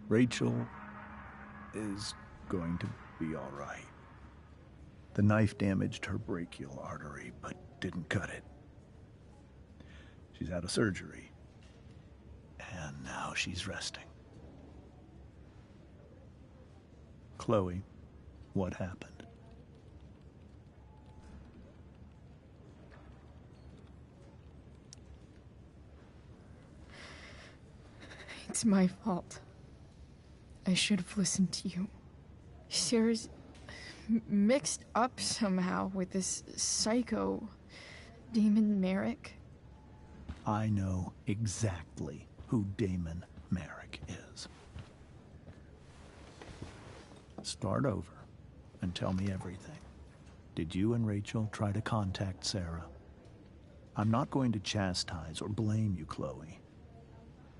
Rachel is going to be all right. The knife damaged her brachial artery, but didn't cut it. She's had a surgery, and now she's resting. Chloe, what happened? It's my fault. I should have listened to you. Sarah's mixed up somehow with this psycho, Damon Merrick. I know exactly who Damon Merrick is. Start over and tell me everything. Did you and Rachel try to contact Sarah? I'm not going to chastise or blame you, Chloe,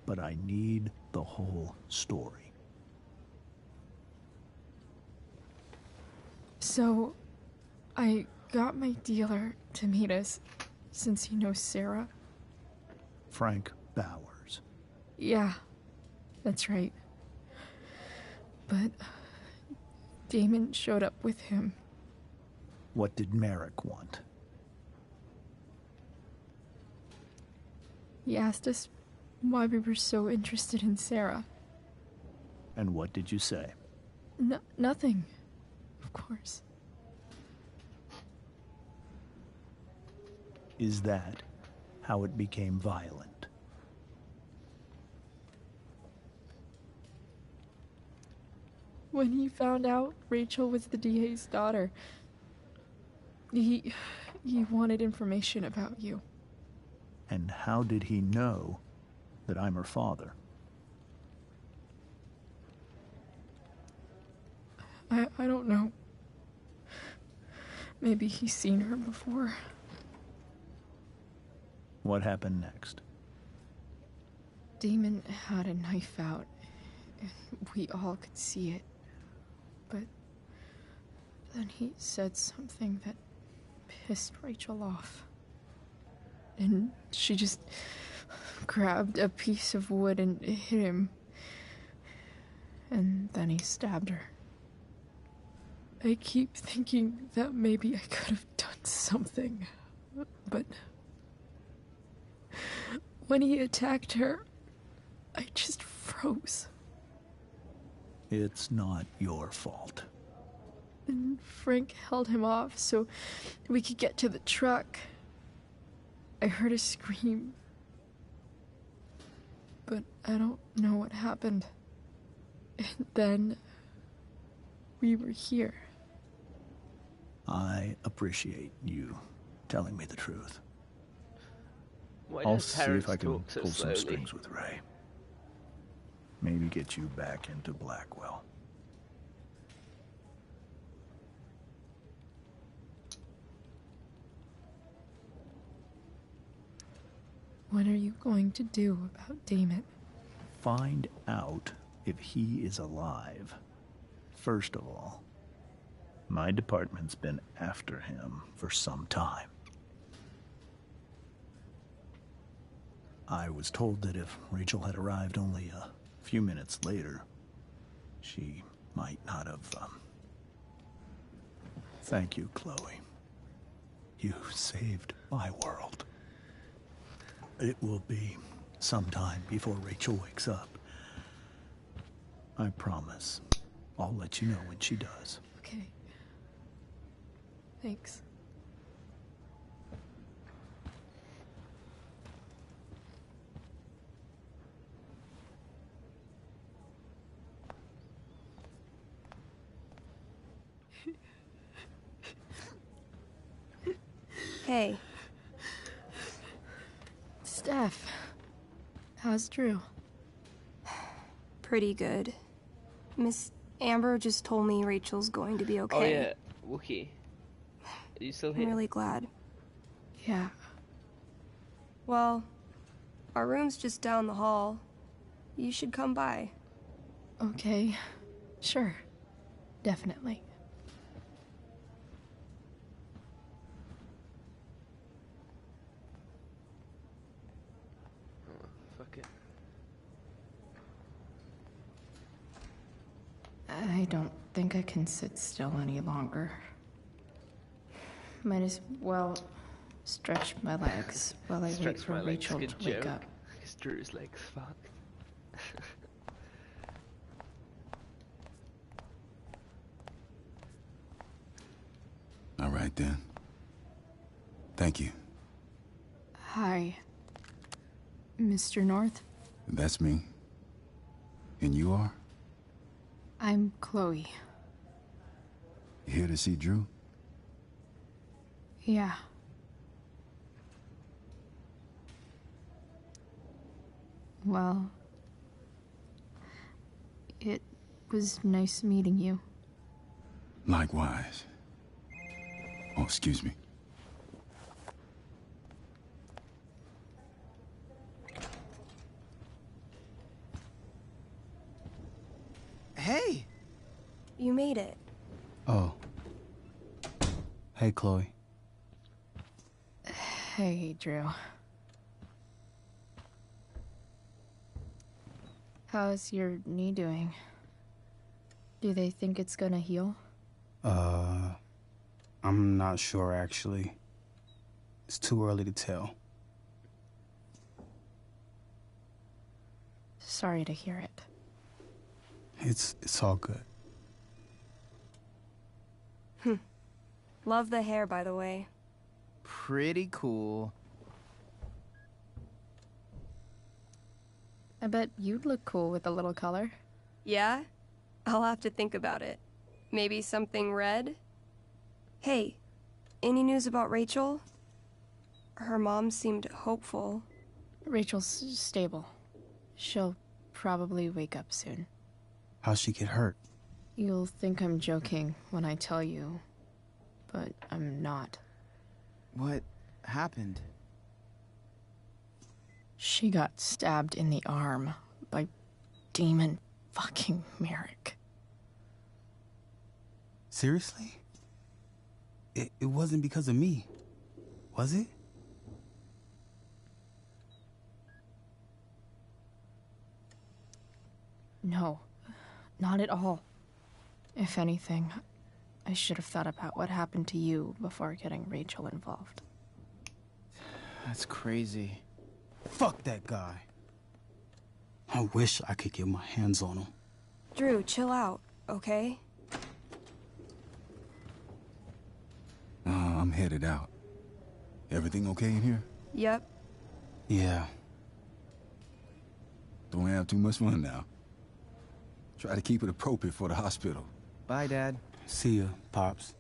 but I need the whole story. So, I got my dealer to meet us, since he knows Sarah. Frank Bowers. Yeah, that's right. But Damon showed up with him. What did Merrick want? He asked us why we were so interested in Sarah. And what did you say? Nothing. Of course. Is that how it became violent? when he found out Rachel was the DA's daughter, he wanted information about you. And how did he know that I'm her father? I don't know. Maybe he's seen her before. What happened next? Damon had a knife out, and we all could see it. But then he said something that pissed Rachel off. And she just grabbed a piece of wood and hit him. And then he stabbed her. I keep thinking that maybe I could have done something, but when he attacked her, I just froze. It's not your fault. And Frank held him off so we could get to the truck. I heard a scream, but I don't know what happened. And then we were here. I appreciate you telling me the truth. Why I'll does see if Terrence I can talk so pull some slowly? strings with Ray. Maybe get you back into Blackwell. What are you going to do about Damon? Find out if he is alive. First of all, my department's been after him for some time. I was told that if Rachel had arrived only a few minutes later, she might not have, Thank you, Chloe. You saved my world. It will be some time before Rachel wakes up. I promise. I'll let you know when she does. Okay. Thanks. Hey. Steph, how's Drew? Pretty good. Miss Amber just told me Rachel's going to be okay. Oh yeah, Wookie. Are you still here? I'm really glad. Yeah. Well, our room's just down the hall. You should come by. Okay. Sure. Definitely. Fuck it. I don't think I can sit still any longer. Might as well stretch my legs while I wait for Rachel to wake up. Because Drew's legs fucked. All right then. Thank you. Hi, Mr. North. That's me. And you are? I'm Chloe. Here to see Drew? Yeah. Well, it was nice meeting you. Likewise. Oh, excuse me. Hey! You made it. Oh. Hey, Chloe. Hey, Drew. How's your knee doing? Do they think it's gonna heal? I'm not sure, actually. It's too early to tell. Sorry to hear it. It's all good. Love the hair, by the way. Pretty cool. I bet you'd look cool with a little color. Yeah? I'll have to think about it. Maybe something red? Hey, any news about Rachel? Her mom seemed hopeful. Rachel's stable. She'll probably wake up soon. How'd she get hurt? You'll think I'm joking when I tell you, but I'm not. What happened? She got stabbed in the arm by Demon fucking Merrick. Seriously? It wasn't because of me, was it? No, not at all. If anything, I should have thought about what happened to you before getting Rachel involved. That's crazy. Fuck that guy. I wish I could get my hands on him. Drew, chill out, okay? I'm headed out. Everything okay in here? Yep. Yeah. Don't have too much fun now. Try to keep it appropriate for the hospital. Bye, Dad. See ya, Pops.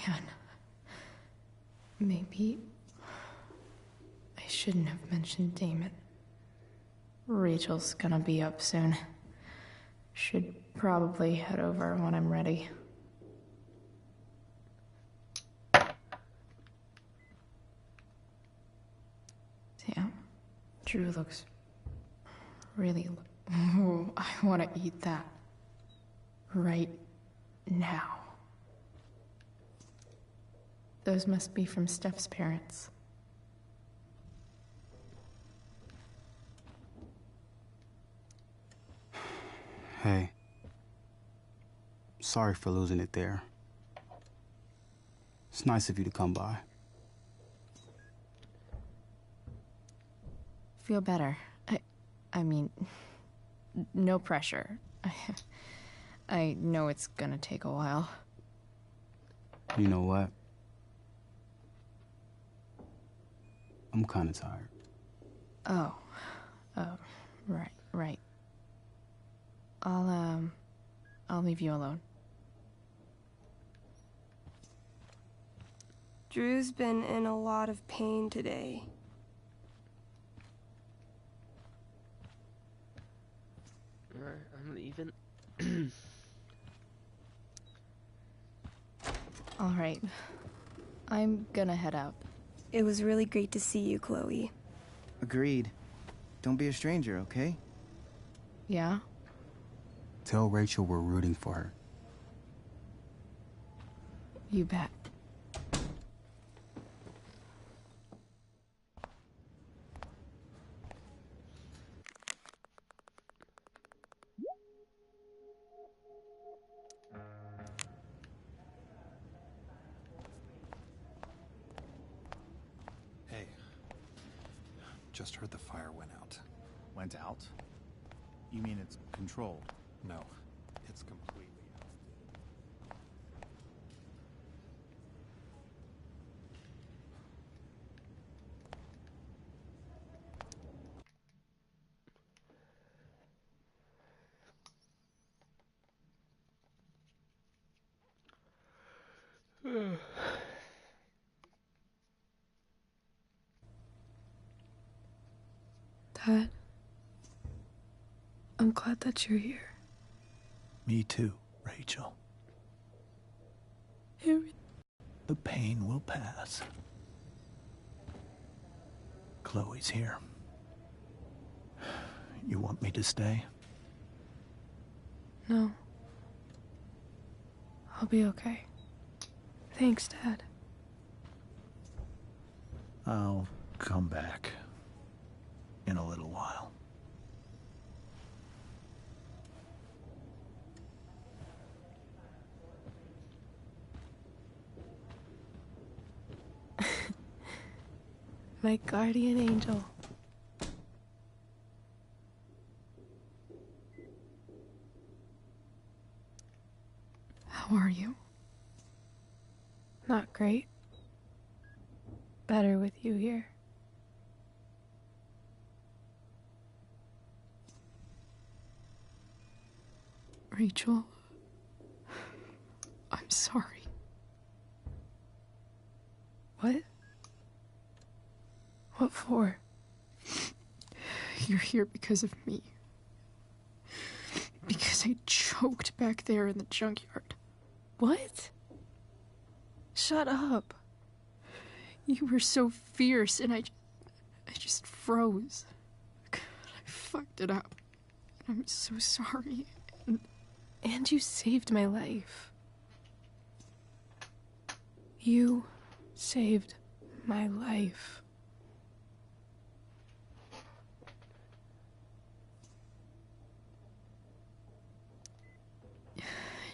Man, maybe I shouldn't have mentioned Damon. Rachel's gonna be up soon. Should probably head over when I'm ready. Damn, Drew looks really... Ooh, I want to eat that. Right now. Those must be from Steph's parents. Hey. Sorry for losing it there. It's nice of you to come by. Feel better. I mean, no pressure. I know it's gonna take a while. You know what? I'm kinda tired. Oh, right. I'll leave you alone. Drew's been in a lot of pain today. Alright, I'm leaving. Alright. I'm gonna head out. It was really great to see you, Chloe. Agreed. Don't be a stranger, okay? Yeah? Tell Rachel we're rooting for her. You bet. Hey. Just heard the fire went out. Went out? You mean it's controlled? No, it's completely out. Dad, I'm glad that you're here. Me too, Rachel. The pain will pass. Chloe's here. You want me to stay? No. I'll be okay. Thanks, Dad. I'll come back in a little while. My guardian angel. How are you? Not great. Better with you here. Rachel, I'm sorry. What? What for? You're here because of me. Because I choked back there in the junkyard. What? Shut up. You were so fierce, and I just froze. God, I fucked it up. I'm so sorry. And you saved my life. You saved my life.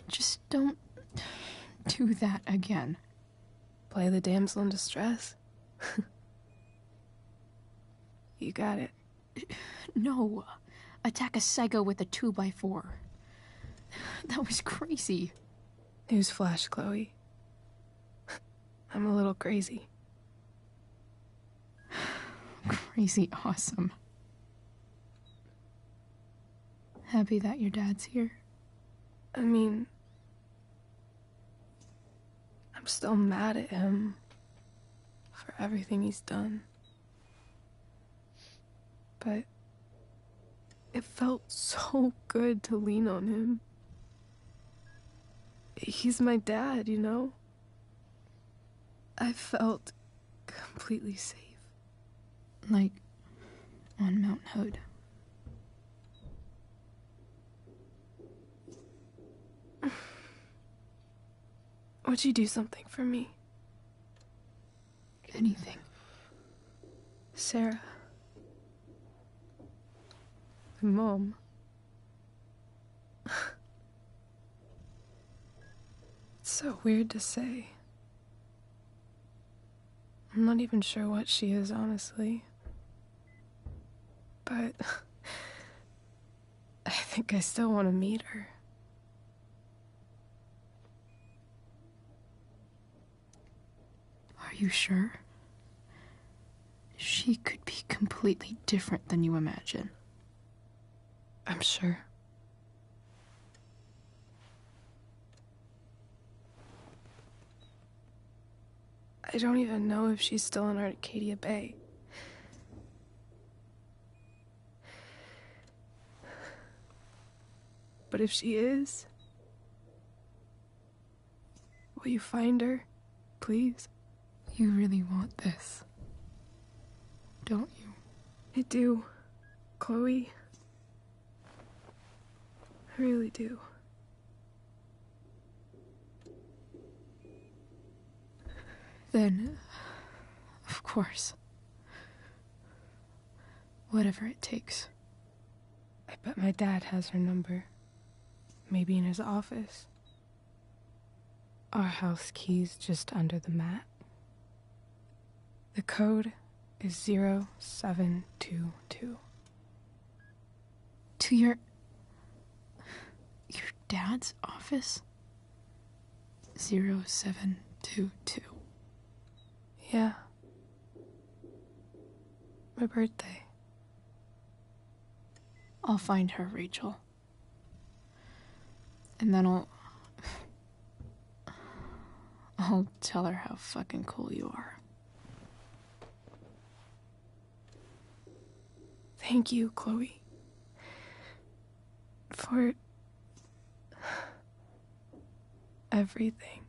Just don't do that again. Play the damsel in distress? You got it. No. Attack a psycho with a 2x4. That was crazy. Newsflash, Chloe. I'm a little crazy. Crazy awesome. Happy that your dad's here? I mean, I'm still mad at him for everything he's done. But it felt so good to lean on him. He's my dad, you know? I felt completely safe. Like on Mount Hood. Would you do something for me? Anything. Sarah. My mom. It's so weird to say. I'm not even sure what she is, honestly. But I think I still want to meet her. Are you sure? She could be completely different than you imagine. I'm sure. I don't even know if she's still in Arcadia Bay. But if she is, will you find her, please? You really want this, don't you? I do, Chloe. I really do. Then, of course. Whatever it takes. I bet my dad has her number. Maybe in his office. Our house key's just under the mat. The code is 0722. To your dad's office? 0722. Yeah. My birthday. I'll find her, Rachel. And then I'll tell her how fucking cool you are. Thank you, Chloe. For everything.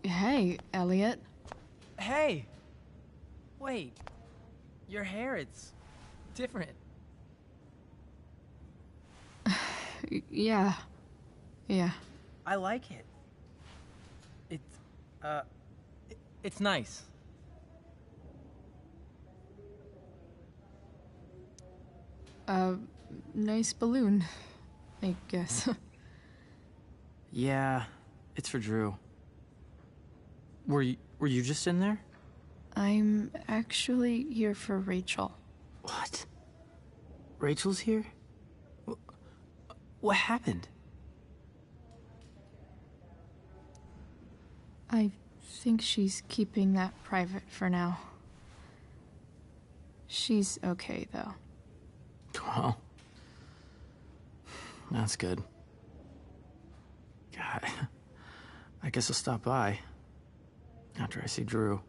Hey, Elliot. Hey! Wait. Your hair, it's different. Yeah. Yeah. I like it. It's, It's nice. Nice balloon, I guess. Yeah, it's for Drew. Were you just in there? I'm actually here for Rachel. What? Rachel's here? What happened? I think she's keeping that private for now. She's okay, though. Well, that's good. God, I guess I'll stop by after I see Drew.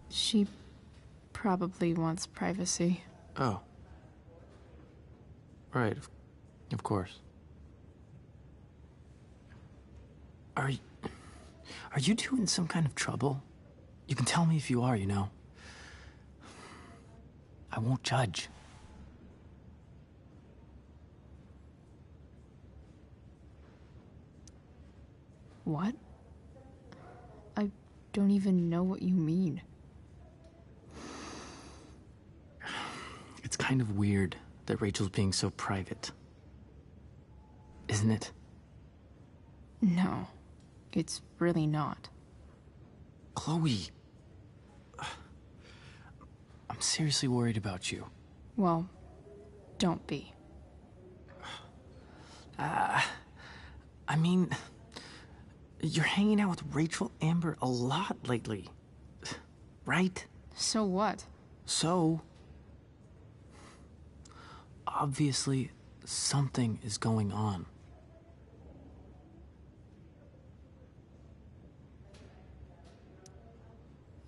She probably wants privacy. Oh. Right, of course. Are you two in some kind of trouble? You can tell me if you are, you know. I won't judge. What? I don't even know what you mean. It's kind of weird that Rachel's being so private. Isn't it? No, it's really not. Chloe. I'm seriously worried about you. Well, don't be. I mean, you're hanging out with Rachel Amber a lot lately, right? So what? So, obviously, something is going on.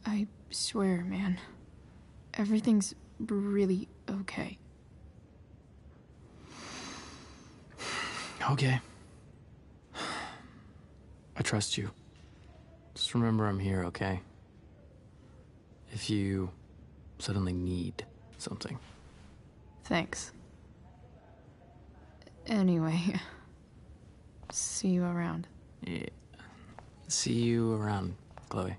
I swear, man. Everything's really okay. Okay. I trust you. Just remember I'm here, okay? If you suddenly need something. Thanks. Anyway, see you around. Yeah. See you around, Chloe.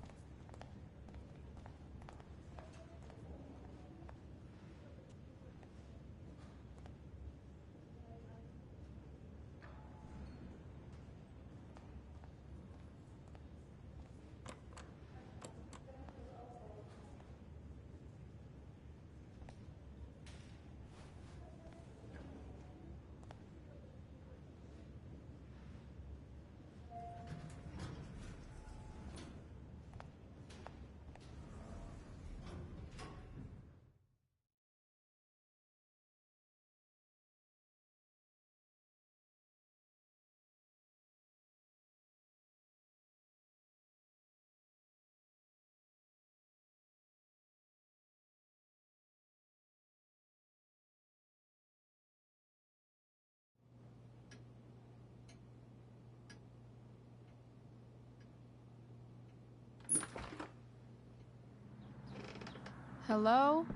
Hello?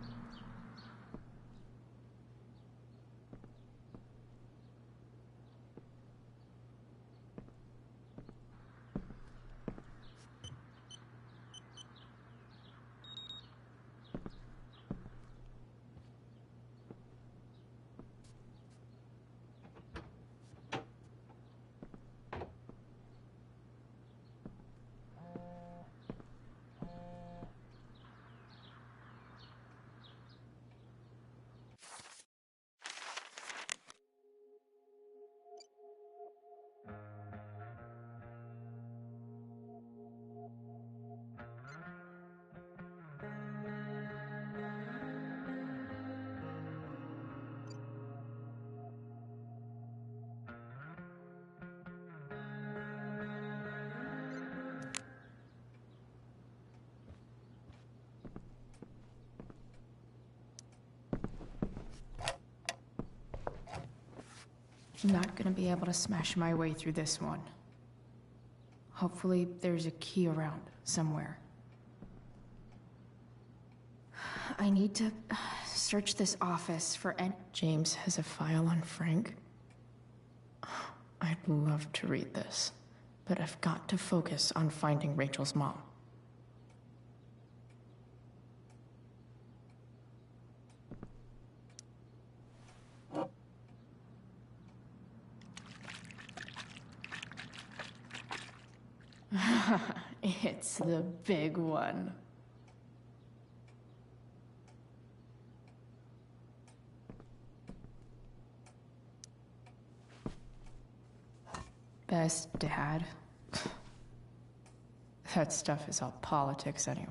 I'm not gonna be able to smash my way through this one. Hopefully, there's a key around somewhere. I need to search this office for any... James has a file on Frank. I'd love to read this, but I've got to focus on finding Rachel's mom. It's the big one. Best dad? That stuff is all politics anyway.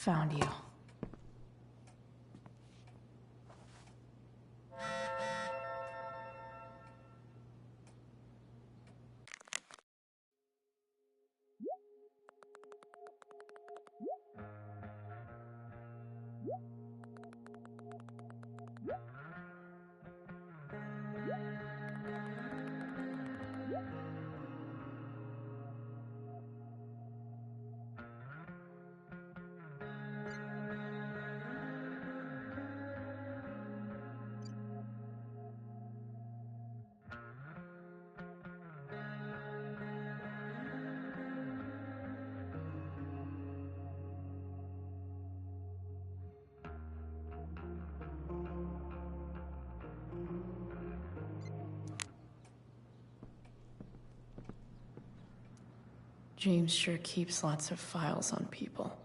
Found you. James sure keeps lots of files on people.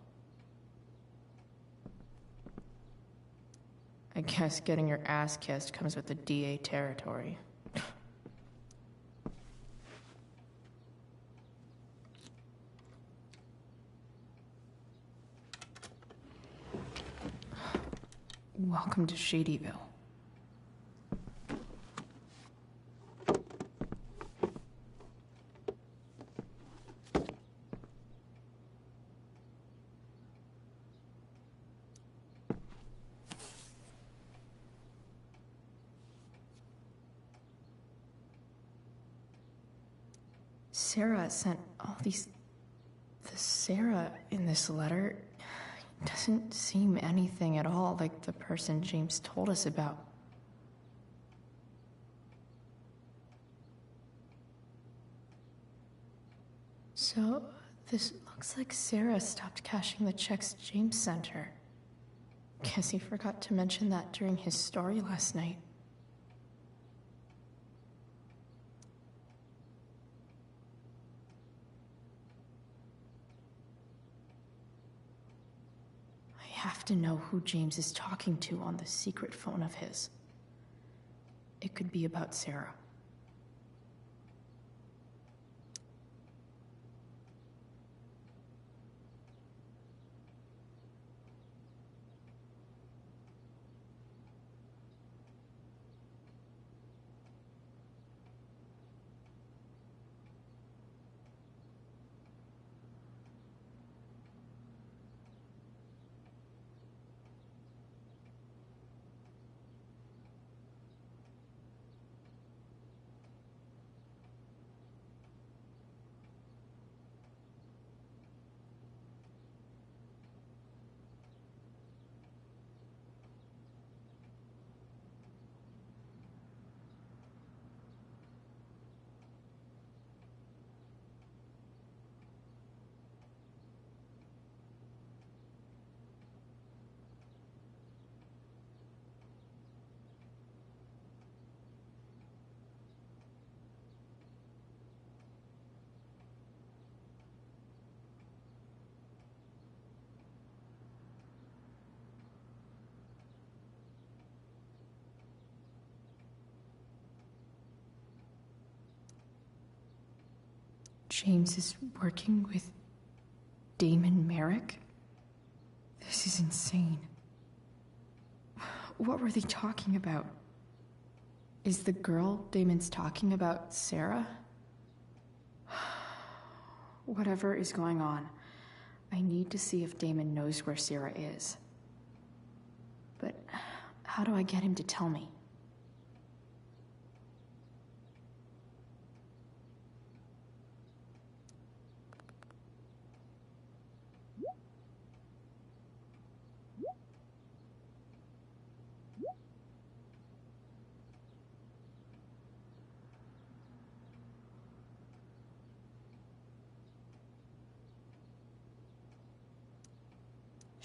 I guess getting your ass kissed comes with the DA territory. Welcome to Shadyville. Sarah sent all these... The Sarah in this letter doesn't seem anything at all like the person James told us about. So, this looks like Sarah stopped cashing the checks James sent her. Guess he forgot to mention that during his story last night. I have to know who James is talking to on the secret phone of his. It could be about Sarah. James is working with Damon Merrick? This is insane. What were they talking about? Is the girl Damon's talking about Sarah? Whatever is going on, I need to see if Damon knows where Sarah is. But how do I get him to tell me?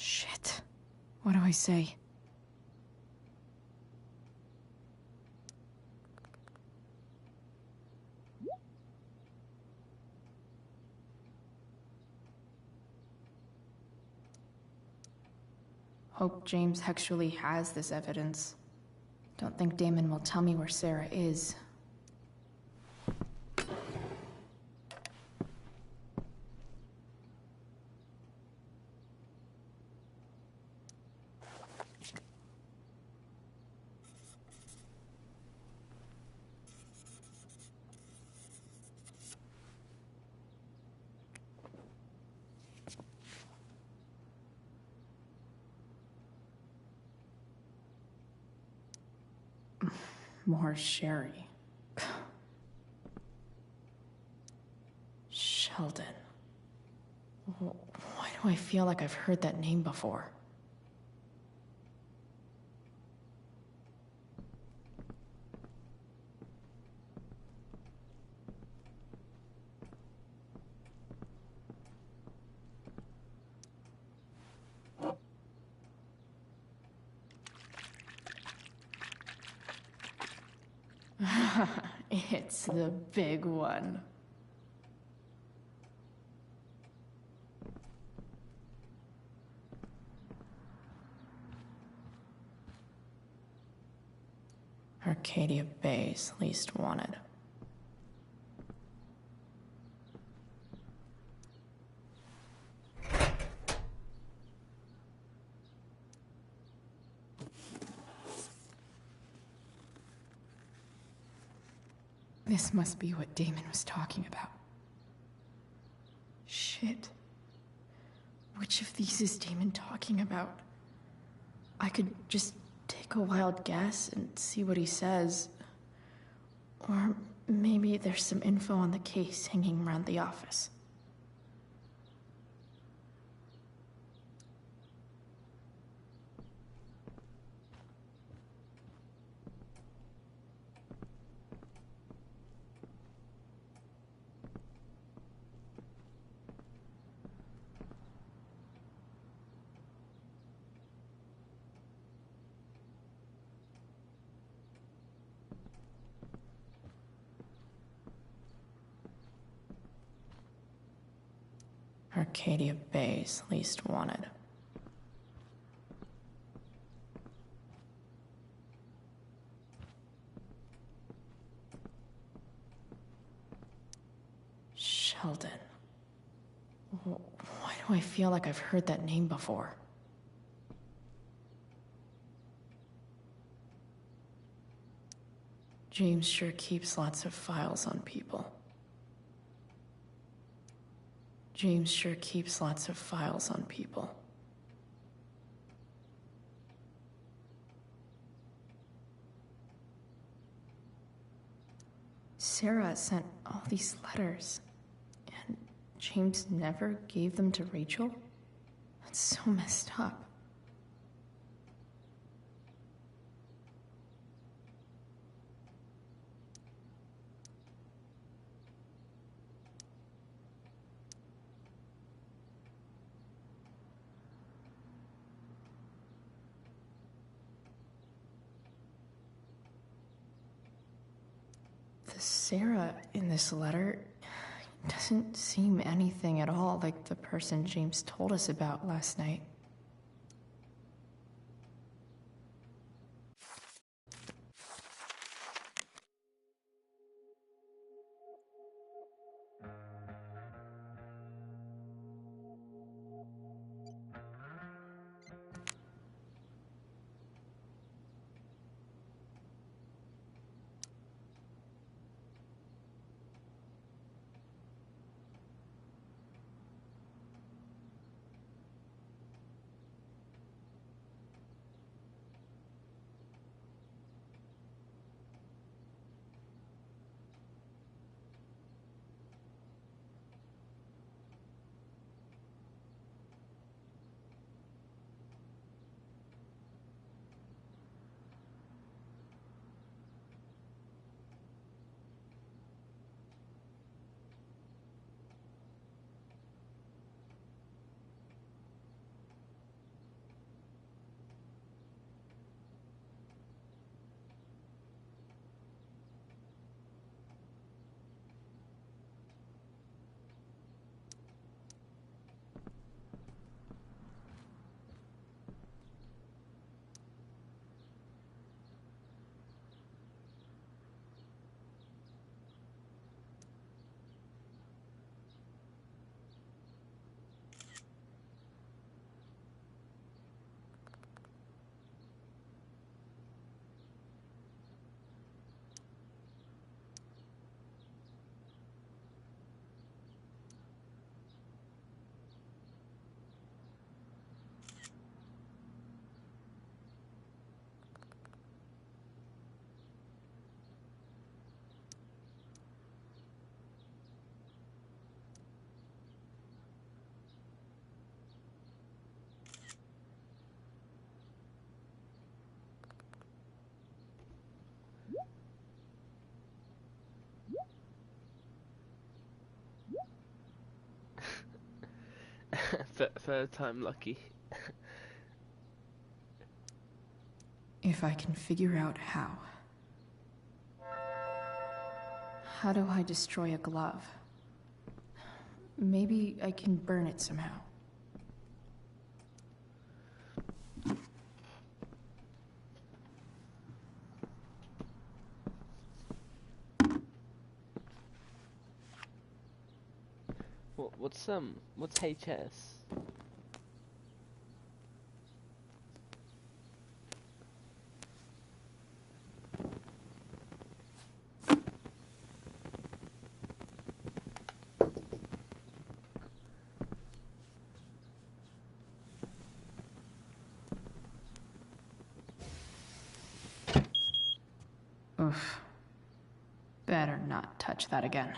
Shit. What do I say? Hope James actually has this evidence. Don't think Damon will tell me where Sarah is. More Sherry. Sheldon. Why do I feel like I've heard that name before? It's the big one. Arcadia Bay's least wanted. This must be what Damon was talking about. Shit. Which of these is Damon talking about? I could just take a wild guess and see what he says. Or maybe there's some info on the case hanging around the office. Arcadia Bay's least wanted. Sheldon. Why do I feel like I've heard that name before? James sure keeps lots of files on people. James sure keeps lots of files on people. Sarah sent all these letters, and James never gave them to Rachel? That's so messed up. The Sarah in this letter doesn't seem anything at all like the person James told us about last night. Third time lucky. If I can figure out how. How do I destroy a glove? Maybe I can burn it somehow. What's HS? Oof. Better not touch that again.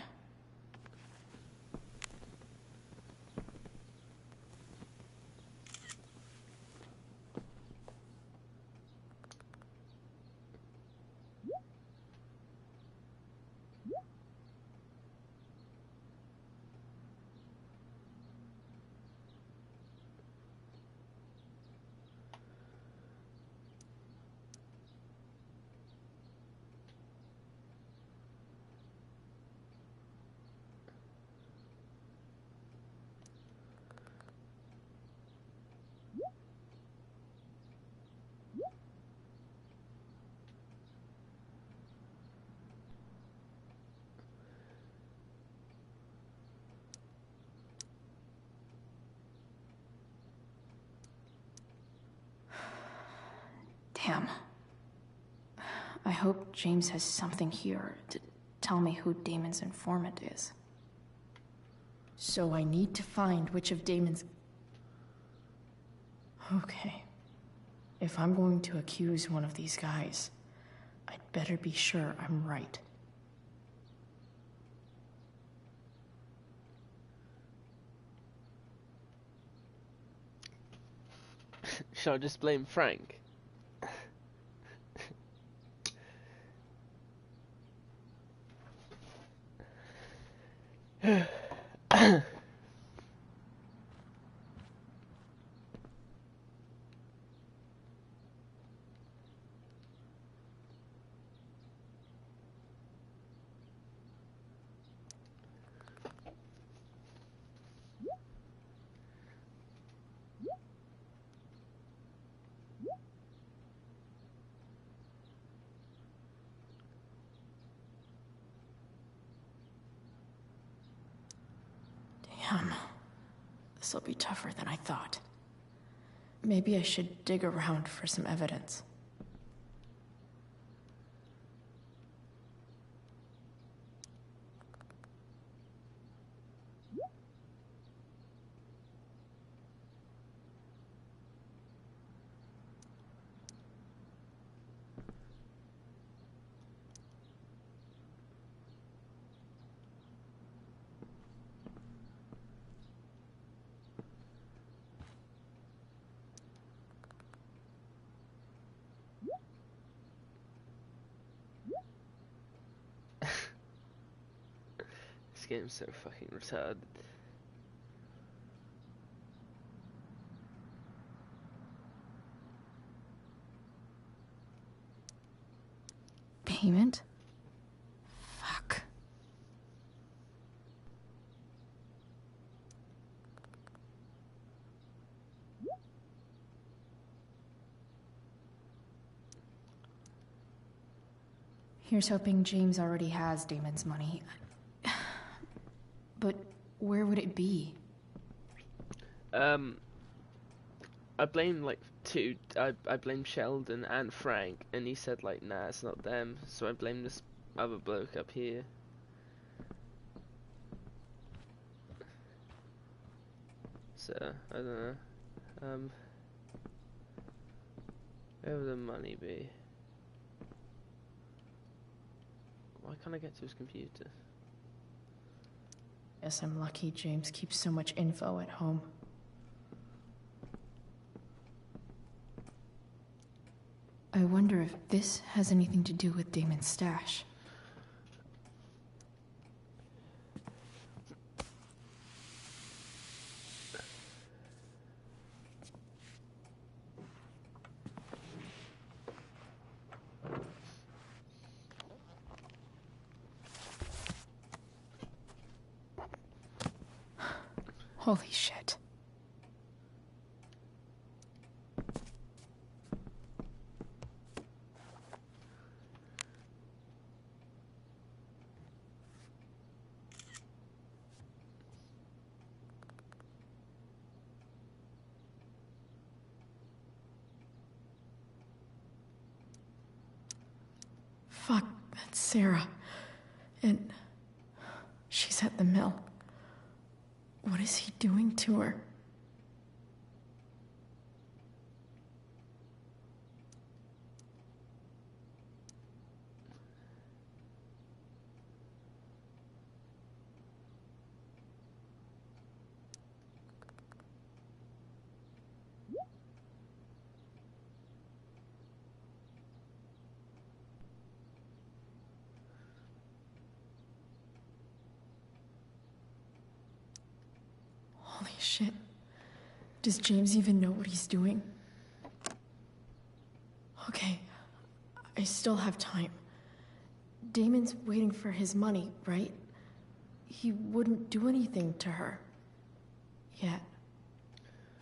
Damn. I hope James has something here to tell me who Damon's informant is. So I need to find which of Damon's... Okay. If I'm going to accuse one of these guys, I'd better be sure I'm right. Shall I just blame Frank? Damn. This'll be tougher than I thought. Maybe I should dig around for some evidence. This game's so fucking retarded. Payment? Fuck. Here's hoping James already has Damon's money. But where would it be? I blame like I blame Sheldon and Frank, and he said like, nah, it's not them. So I blame this other bloke up here. So I don't know. Where would the money be? Why can't I get to his computer? Guess I'm lucky James keeps so much info at home. I wonder if this has anything to do with Damon's stash. Holy shit. Fuck, that's Sarah. And she's at the mill. What is he doing to her? Holy shit. Does James even know what he's doing? Okay, I still have time. Damon's waiting for his money, right? He wouldn't do anything to her. Yet.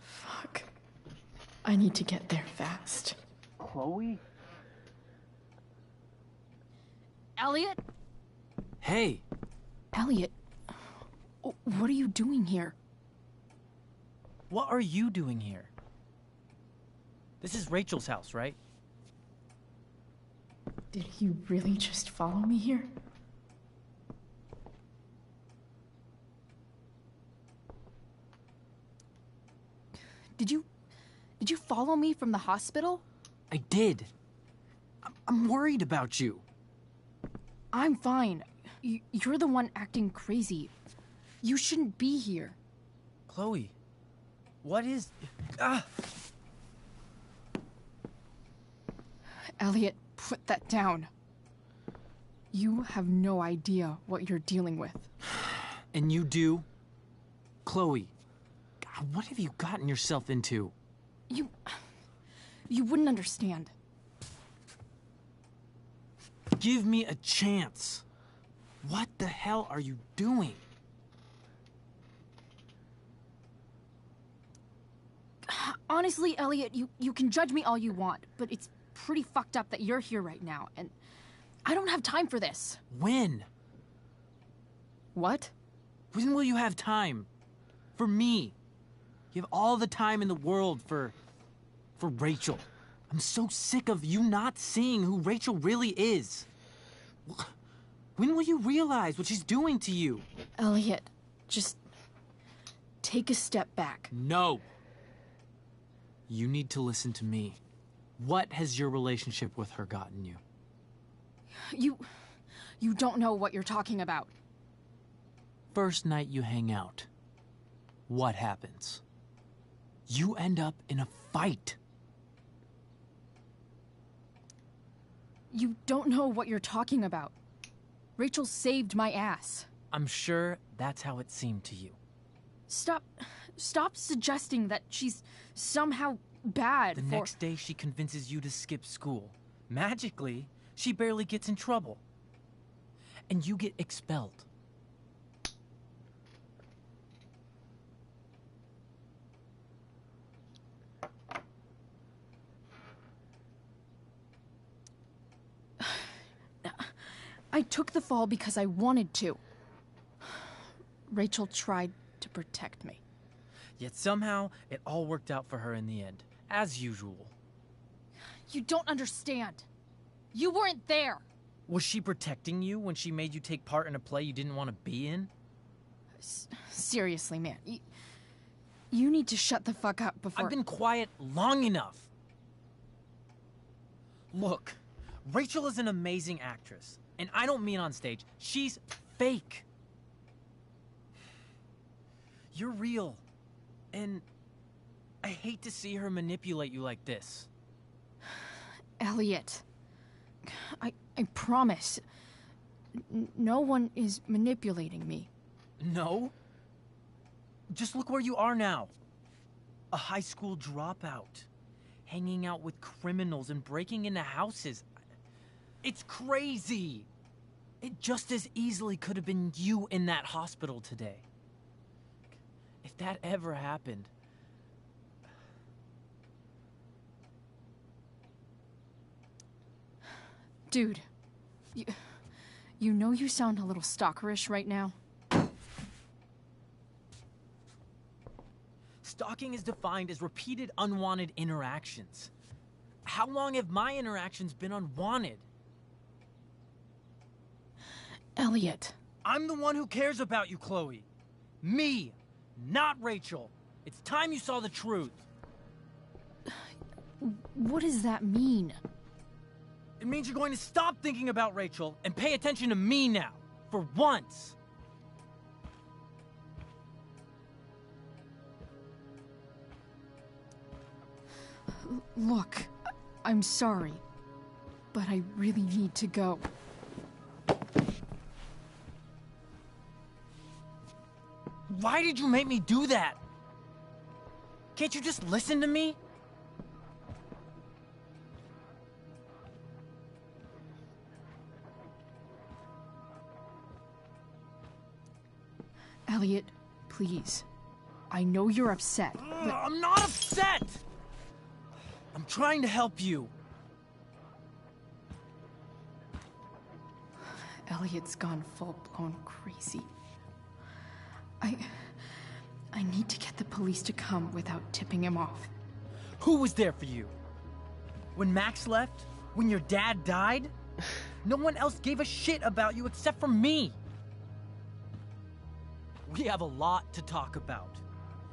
Fuck. I need to get there fast. Chloe? Elliot? Hey! Elliot, what are you doing here? What are you doing here? This is Rachel's house, right? Did he really just follow me here? Did you follow me from the hospital? I did. I'm worried about you. I'm fine. You're the one acting crazy. You shouldn't be here. Chloe, what is... Ah! Elliot, put that down. You have no idea what you're dealing with. And you do? Chloe, God, what have you gotten yourself into? You wouldn't understand. Give me a chance. What the hell are you doing? Honestly, Elliot, you can judge me all you want, but it's pretty fucked up that you're here right now, and I don't have time for this. When? What? When will you have time? For me. You have all the time in the world for Rachel. I'm so sick of you not seeing who Rachel really is. When will you realize what she's doing to you? Elliot, just take a step back. No. You need to listen to me. What has your relationship with her gotten you? You don't know what you're talking about. First night you hang out, what happens? You end up in a fight. You don't know what you're talking about. Rachel saved my ass. I'm sure that's how it seemed to you. Stop suggesting that she's somehow bad. The next day she convinces you to skip school. Magically, she barely gets in trouble. And you get expelled. I took the fall because I wanted to. Rachel tried to protect me. Yet somehow, it all worked out for her in the end, as usual. You don't understand. You weren't there. Was she protecting you when she made you take part in a play you didn't want to be in? Seriously, man. You need to shut the fuck up before... I've been quiet long enough. Look, Rachel is an amazing actress. And I don't mean on stage. She's fake. You're real. And I hate to see her manipulate you like this. Elliot, I promise. No one is manipulating me. No? Just look where you are now. A high school dropout. Hanging out with criminals and breaking into houses. It's crazy. It just as easily could have been you in that hospital today. If that ever happened... Dude, you know you sound a little stalkerish right now? Stalking is defined as repeated unwanted interactions. How long have my interactions been unwanted? Elliot. I'm the one who cares about you, Chloe. Me, not Rachel. It's time you saw the truth. What does that mean? It means you're going to stop thinking about Rachel and pay attention to me now, for once. Look, I'm sorry, but I really need to go. Why did you make me do that? Can't you just listen to me? Elliot, please. I know you're upset, but... I'm not upset! I'm trying to help you. Elliot's gone full-blown crazy. I need to get the police to come without tipping him off. Who was there for you? When Max left? When your dad died? No one else gave a shit about you except for me. We have a lot to talk about.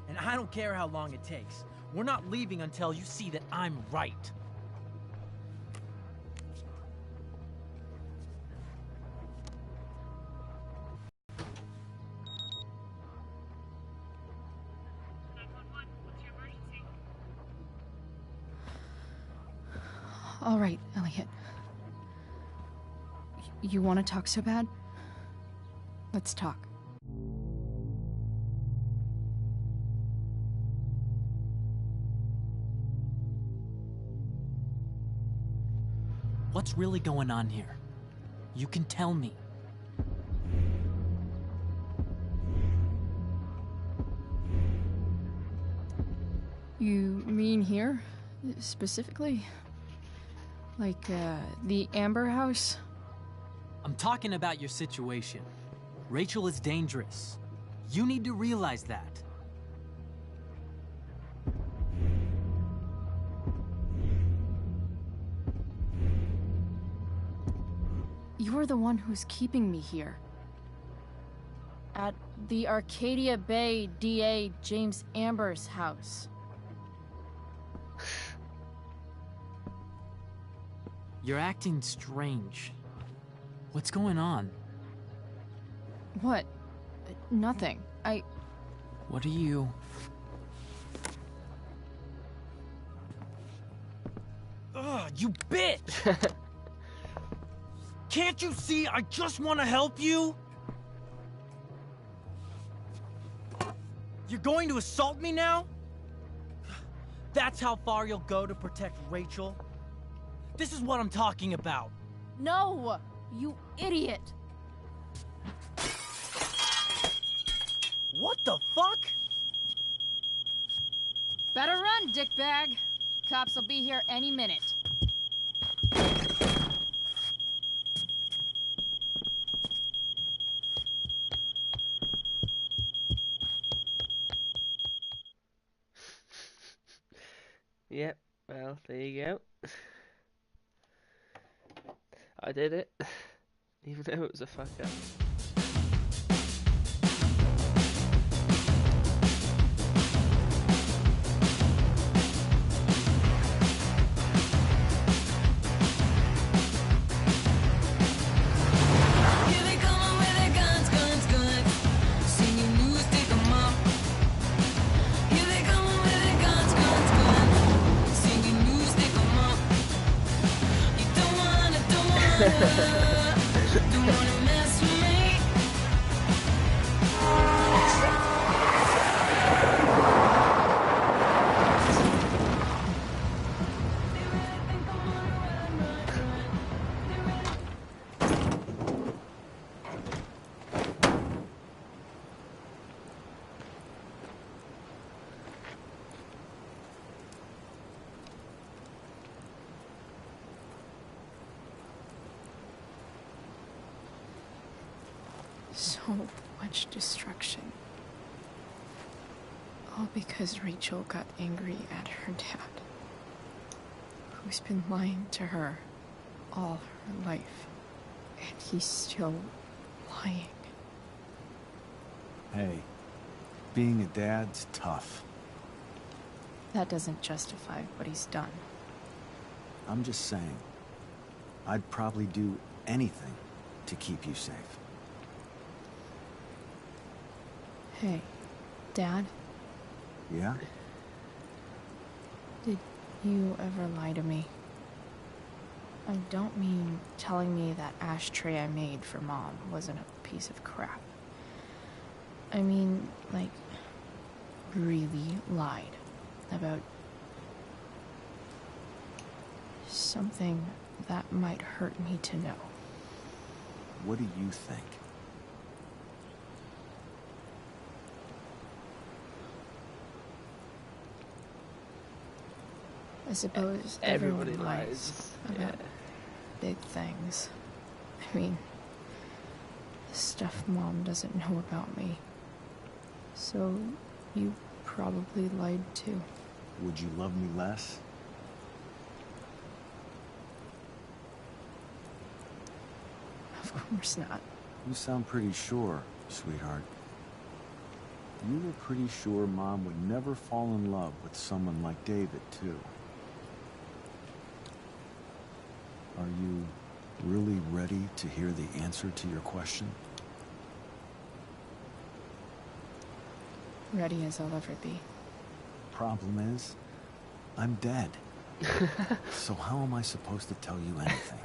And I don't care how long it takes. We're not leaving until you see that I'm right. All right, Elliot. You want to talk so bad? Let's talk. What's really going on here? You can tell me. You mean here, specifically? Like, the Amber House? I'm talking about your situation. Rachel is dangerous. You need to realize that. You're the one who's keeping me here. At the Arcadia Bay DA James Amber's house. You're acting strange. What's going on? What? Nothing. What are you... Ugh, you bitch! Can't you see I just want to help you? You're going to assault me now? That's how far you'll go to protect Rachel? This is what I'm talking about. No! You idiot! What the fuck? Better run, dickbag. Cops will be here any minute. Yep, well, there you go. I did it, even though it was a fuck up. So much destruction. All because Rachel got angry at her dad, who's been lying to her all her life. And he's still lying. Hey, being a dad's tough. That doesn't justify what he's done. I'm just saying, I'd probably do anything to keep you safe. Hey, Dad? Yeah? Did you ever lie to me? I don't mean telling me that ashtray I made for Mom wasn't a piece of crap. I mean, like, really lied about something that might hurt me to know. What do you think? I suppose Everybody everyone lies about big things. I mean, the stuff Mom doesn't know about me. So, you probably lied too. Would you love me less? Of course not. You sound pretty sure, sweetheart. You were pretty sure Mom would never fall in love with someone like David, too. Are you really ready to hear the answer to your question? Ready as I'll ever be. Problem is, I'm dead. So how am I supposed to tell you anything?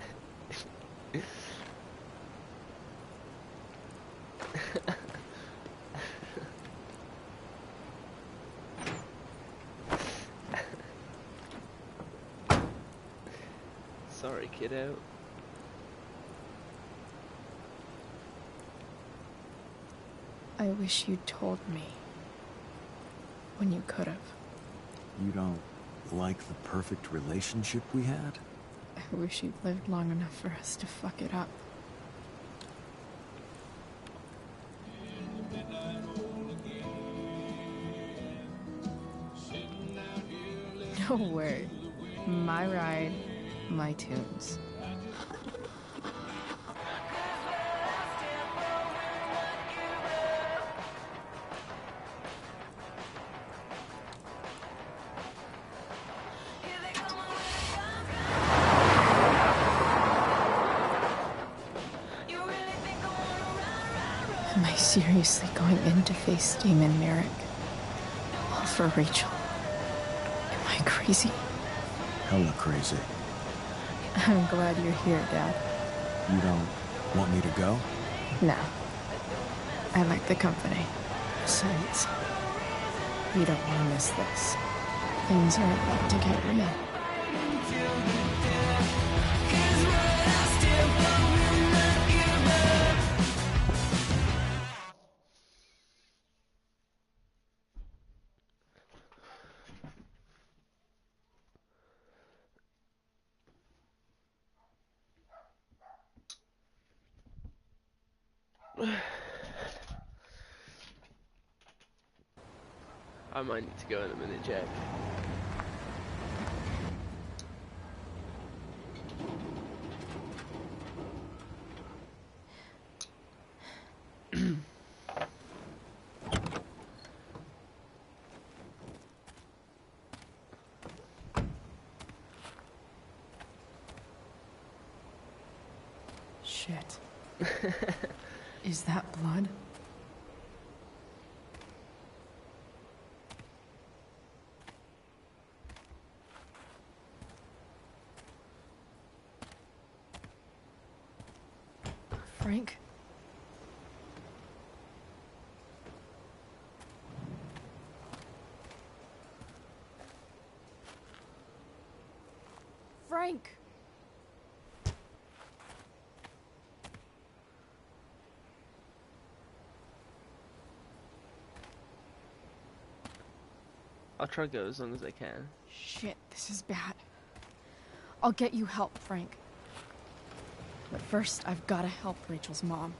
Sorry, kiddo. I wish you'd told me when you could have. You don't like the perfect relationship we had? I wish you'd lived long enough for us to fuck it up. No way. My ride, my tunes. Am I seriously going in to face Damon Merrick? All for Rachel? Am I crazy? Hella crazy. I'm glad you're here, Dad. You don't want me to go? No. I like the company. Besides, we don't want to miss this. Things are about to get real. I might need to go in a minute, Jack. Shit. Is that blood? Frank? Frank! I'll try to go as long as I can. Shit, this is bad. I'll get you help, Frank. But first, I've gotta help Rachel's mom.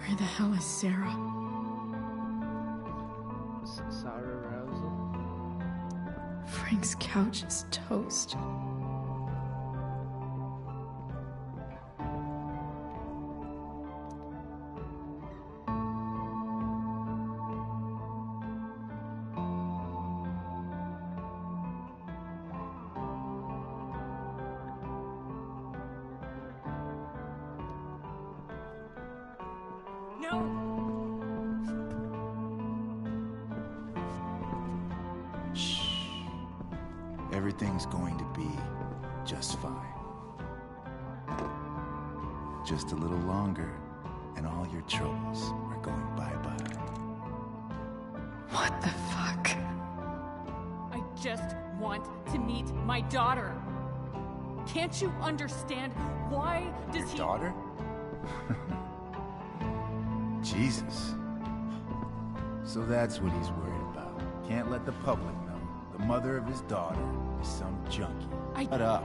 Where the hell is Sarah? Sarah Rousel. Frank's couch is toast. Everything's going to be just fine. Just a little longer, and all your troubles are going bye-bye. What the fuck? I just want to meet my daughter. Can't you understand? Why does he... Daughter? Jesus. So that's what he's worried about. Can't let the public know the mother of his daughter is some junkie. Shut up.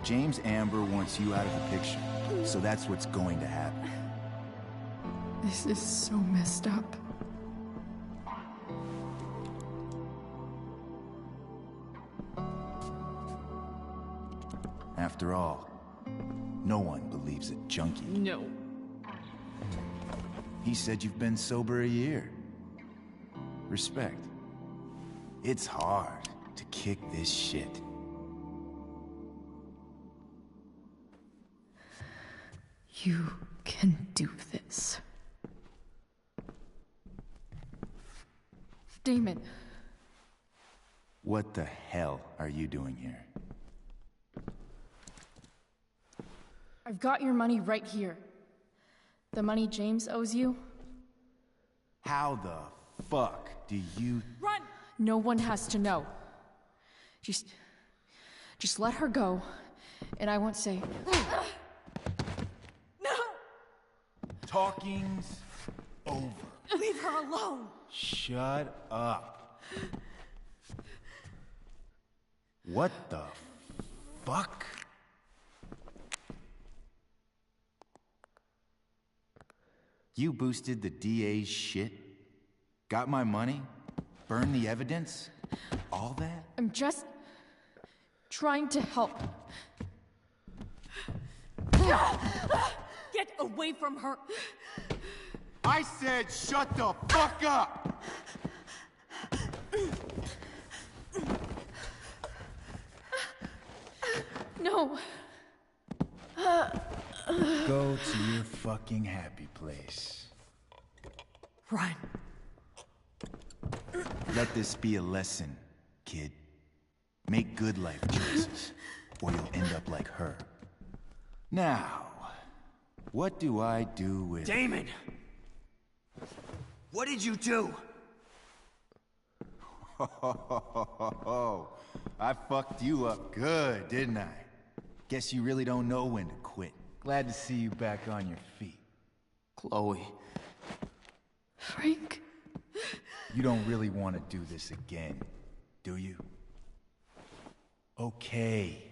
James Amber wants you out of the picture, so that's what's going to happen. This is so messed up. After all, no one believes a junkie. No. He said you've been sober a year. Respect. It's hard to kick this shit. You can do this. Damon. What the hell are you doing here? I've got your money right here. The money James owes you. How the fuck do you... Run! No one has to know. Just let her go, and I won't say... No! Talking's over. Leave her alone! Shut up. What the fuck? You boosted the DA's shit? Got my money? Burned the evidence? All that? I'm just trying to help. Get away from her! I said shut the fuck up! No. Go to your fucking happy place. Run. Let this be a lesson, kid. Make good life choices, or you'll end up like her. Now, what do I do with... Damon! What did you do? I fucked you up good, didn't I? Guess you really don't know when to quit. Glad to see you back on your feet. Chloe. Frank. You don't really want to do this again, do you? Okay.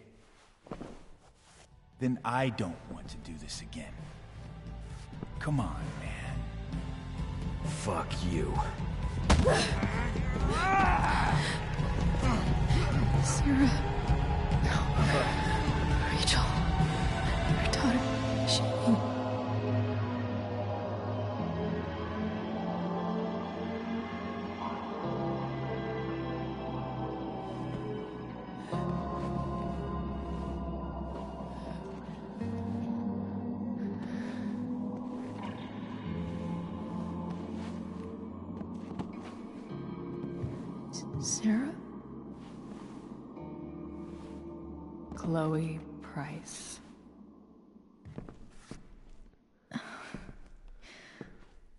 Then I don't want to do this again. Come on, man. Fuck you. Sarah. No. Rachel. Her daughter. She... Sarah? Chloe Price.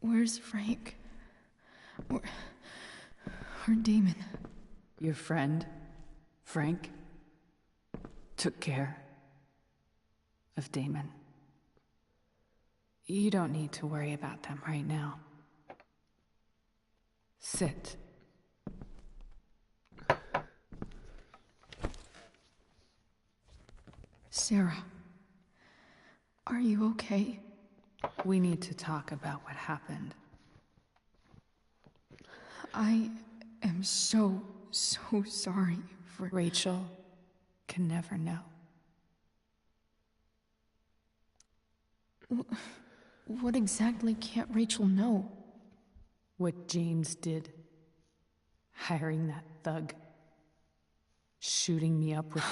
Where's Frank? Or Damon? Your friend, Frank, took care of Damon. You don't need to worry about them right now. Sit. Sarah, are you okay? We need to talk about what happened. I am so sorry for... Rachel can never know. What exactly can't Rachel know? What James did. Hiring that thug. Shooting me up with...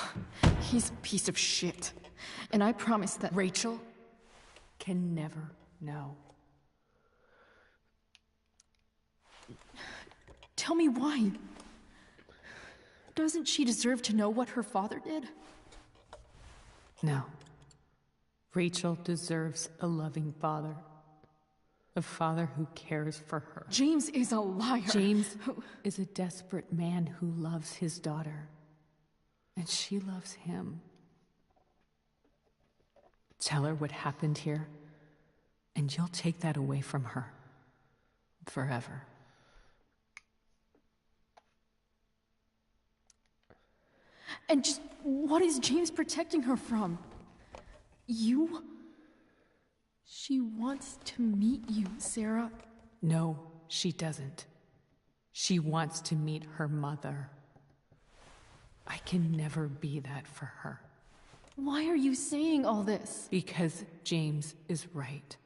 He's a piece of shit. And I promise that... Rachel can never know. Tell me why. Doesn't she deserve to know what her father did? No. Rachel deserves a loving father. A father who cares for her. James is a liar. James is a desperate man who loves his daughter. And she loves him. Tell her what happened here, and you'll take that away from her. Forever. And just what is James protecting her from? You? She wants to meet you, Sarah. No, she doesn't. She wants to meet her mother. I can never be that for her. Why are you saying all this? Because James is right.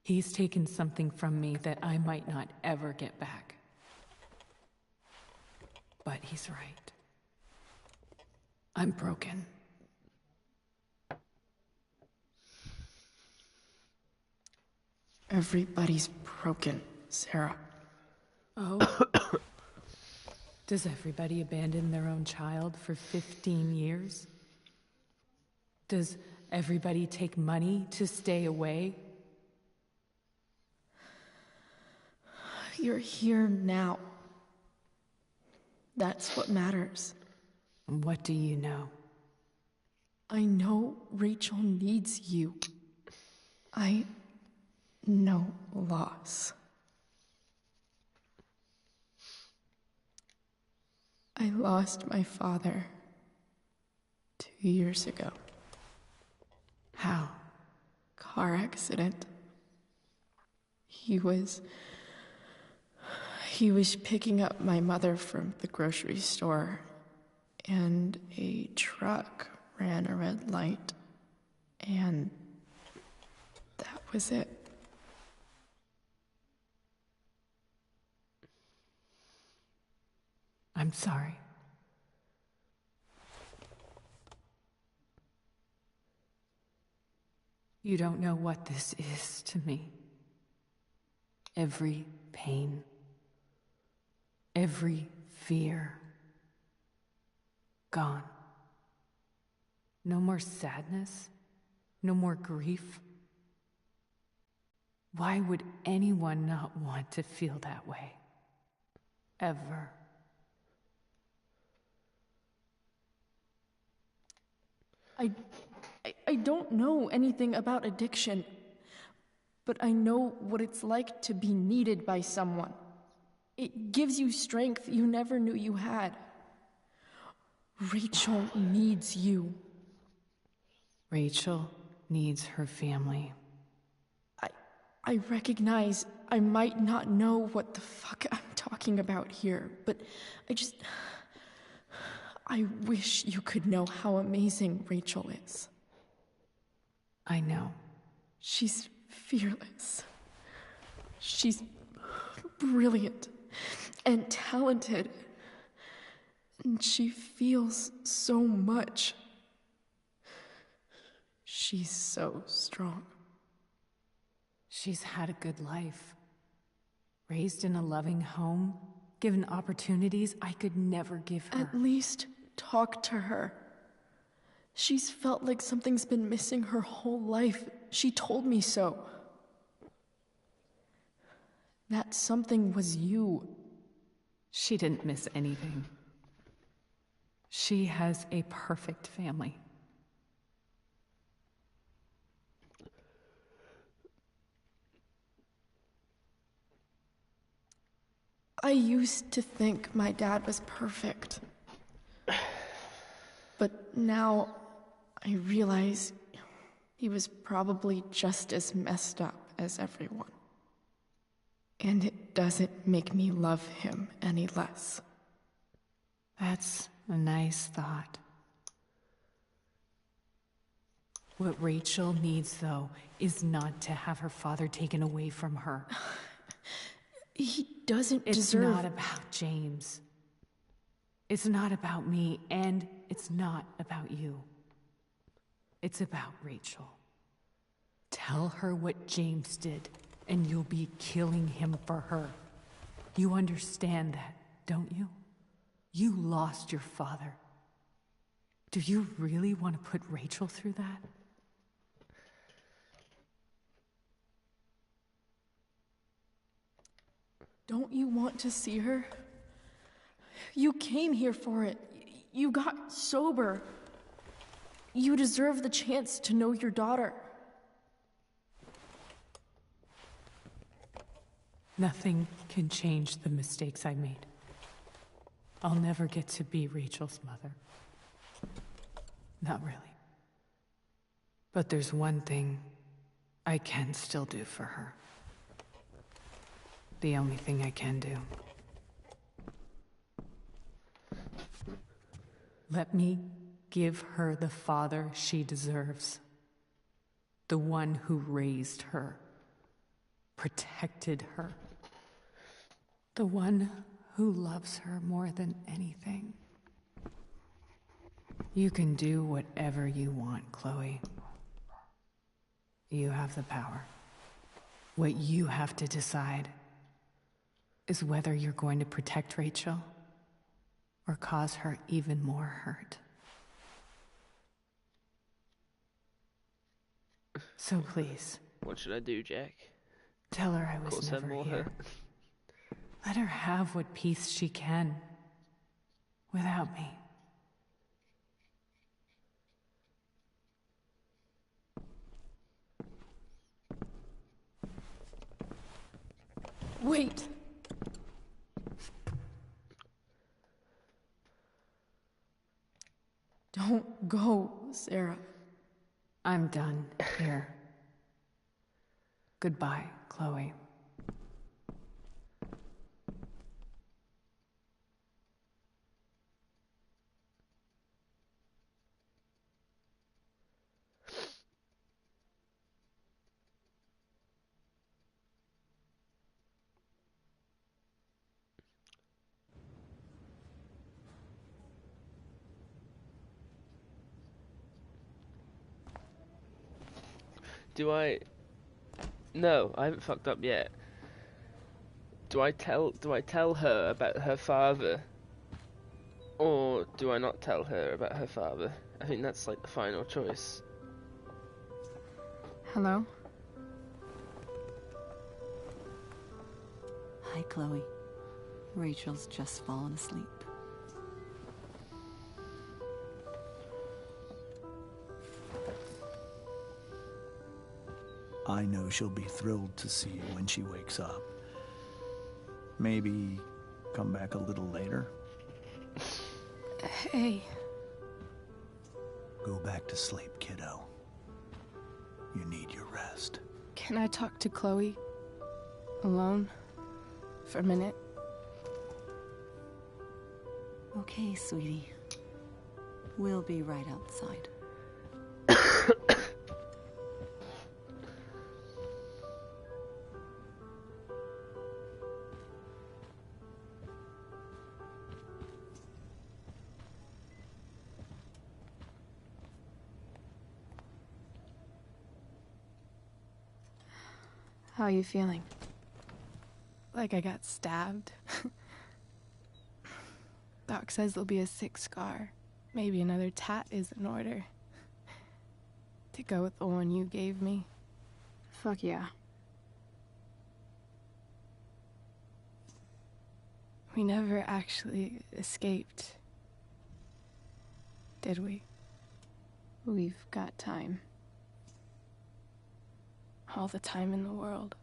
He's taken something from me that I might not ever get back. But he's right. I'm broken. Everybody's broken, Sarah. Oh? Does everybody abandon their own child for 15 years? Does everybody take money to stay away? You're here now. That's what matters. What do you know? I know Rachel needs you. I know loss. I lost my father 2 years ago. How? Car accident. He was picking up my mother from the grocery store, and a truck ran a red light, and that was it. I'm sorry. You don't know what this is to me. Every pain, every fear, gone. No more sadness, no more grief. Why would anyone not want to feel that way? Ever. I don't know anything about addiction, but I know what it's like to be needed by someone. It gives you strength you never knew you had. Rachel needs you. Rachel needs her family. I recognize I might not know what the fuck I'm talking about here, but I wish you could know how amazing Rachel is. I know. She's fearless. She's brilliant and talented. And she feels so much. She's so strong. She's had a good life. Raised in a loving home, given opportunities I could never give her. At least talk to her. She's felt like something's been missing her whole life. She told me so. That something was you. She didn't miss anything. She has a perfect family. I used to think my dad was perfect. But now I realize He was probably just as messed up as everyone. And it doesn't make me love him any less. That's a nice thought. What Rachel needs, though, is not to have her father taken away from her. He doesn't deserve... It's not about James. It's not about me, and it's not about you. It's about Rachel. Tell her what James did, and you'll be killing him for her. You understand that, don't you? You lost your father. Do you really want to put Rachel through that? Don't you want to see her? You came here for it. You got sober. You deserve the chance to know your daughter. Nothing can change the mistakes I made. I'll never get to be Rachel's mother. Not really. But there's one thing I can still do for her. The only thing I can do. Let me give her the father she deserves. The one who raised her, protected her. The one who loves her more than anything. You can do whatever you want, Chloe. You have the power. What you have to decide is whether you're going to protect Rachel or cause her even more hurt. So please. What should I do, Jack? Tell her I was never here. Let her have what peace she can without me. Wait! Don't go, Sarah. I'm done here. Goodbye, Chloe. Do I... No, I haven't fucked up yet. Do I tell her about her father? Or do I not tell her about her father? I think that's like the final choice. Hello? Hi, Chloe. Rachel's just fallen asleep. I know she'll be thrilled to see you when she wakes up. Maybe come back a little later? Hey. Go back to sleep, kiddo. You need your rest. Can I talk to Chloe? Alone? For a minute? Okay, sweetie. We'll be right outside. How are you feeling? Like I got stabbed. Doc says there'll be a 6 scar. Maybe another tat is in order. To go with the one you gave me. Fuck yeah. We never actually escaped. Did we? We've got time. All the time in the world.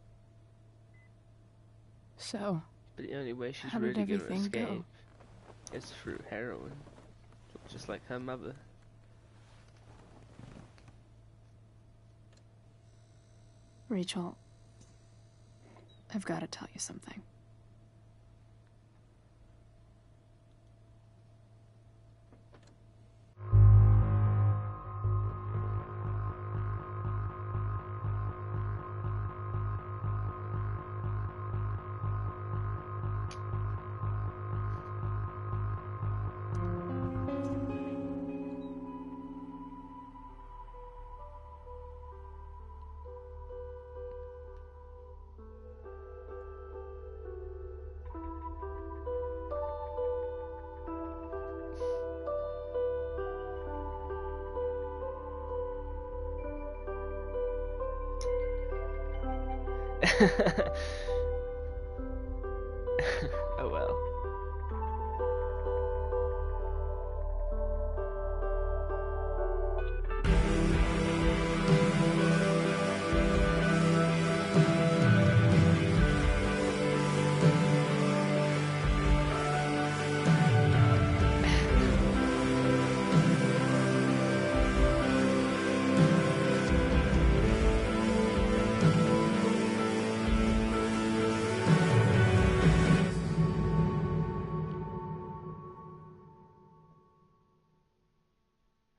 So, But the only way she's how did really gonna everything escape go? is through heroin. Just like her mother. Rachel, I've got to tell you something. Oh well.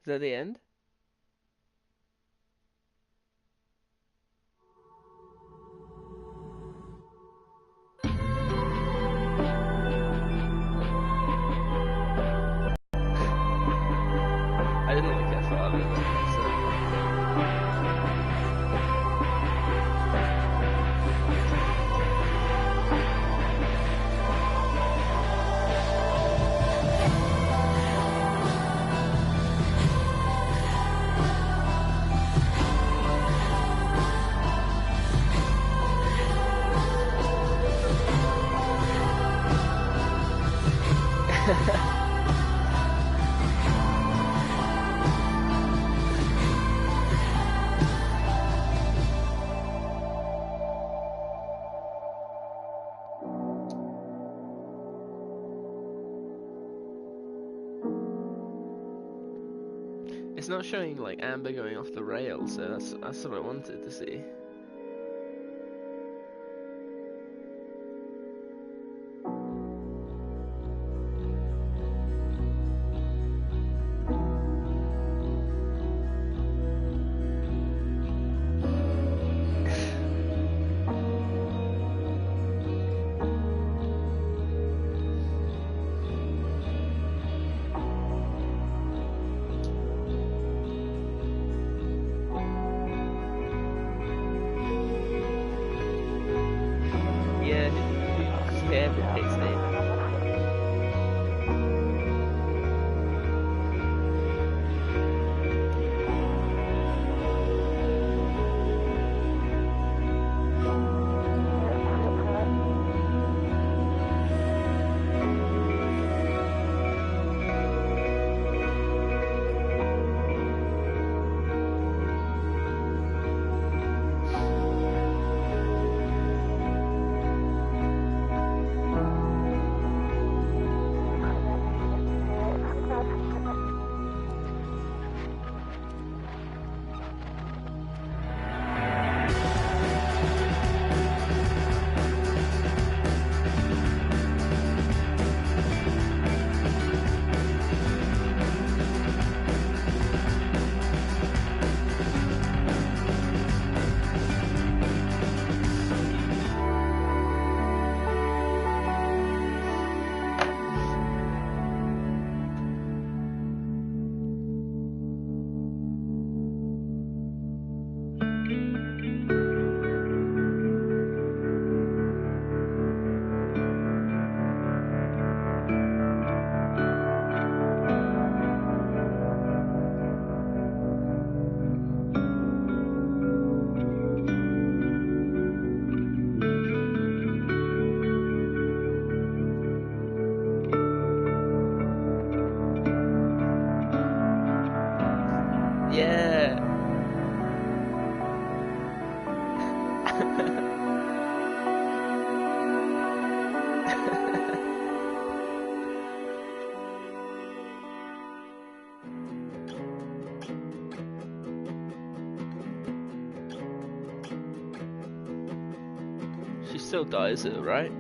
Is that the end? I didn't like her father, It's not showing like Amber going off the rails, so that's what I wanted to see. still dies though, right?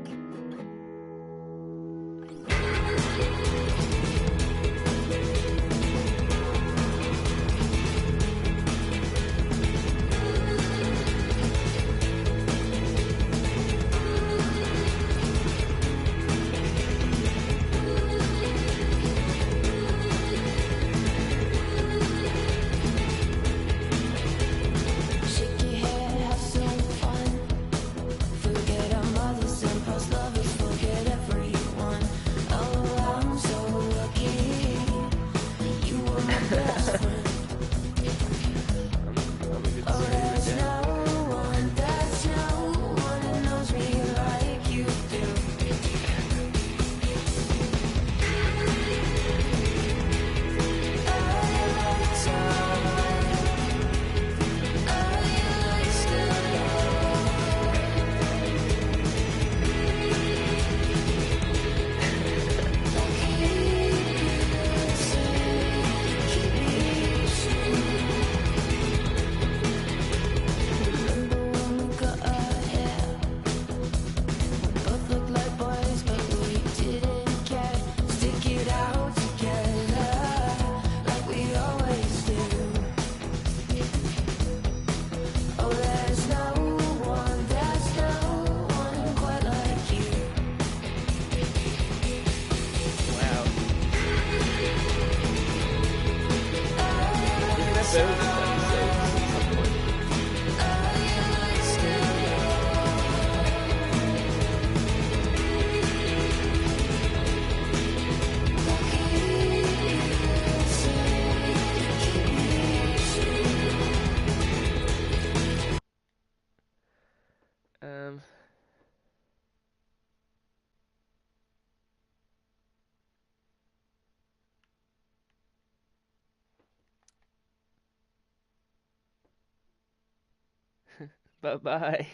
Bye bye.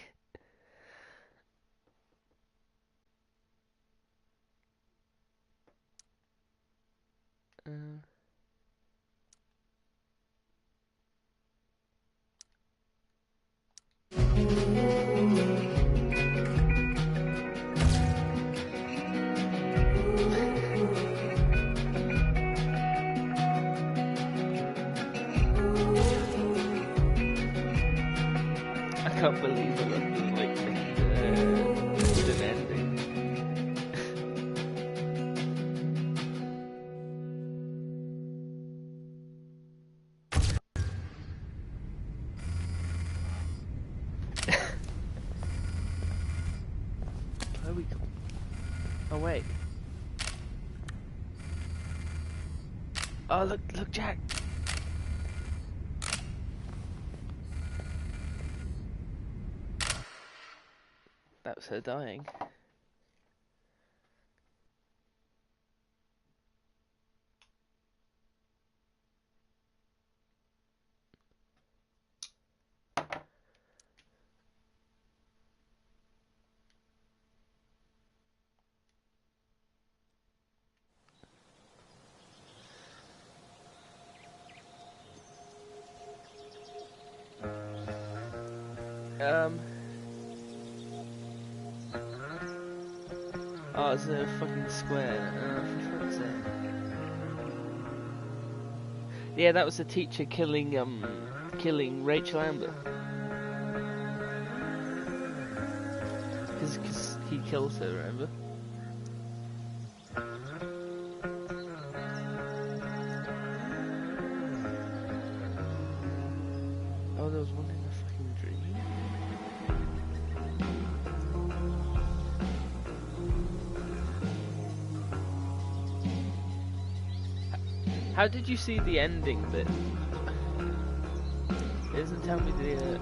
I can't believe it. Like an ending. Where are we going? Oh wait. Oh look, Jack. That was her dying. Oh, it's a fucking square. For fuck's sake. Yeah, that was the teacher killing Rachel Amber. Cause he kills her, remember? Oh, there was one in the fucking dream. How did you see the ending bit? It doesn't tell me the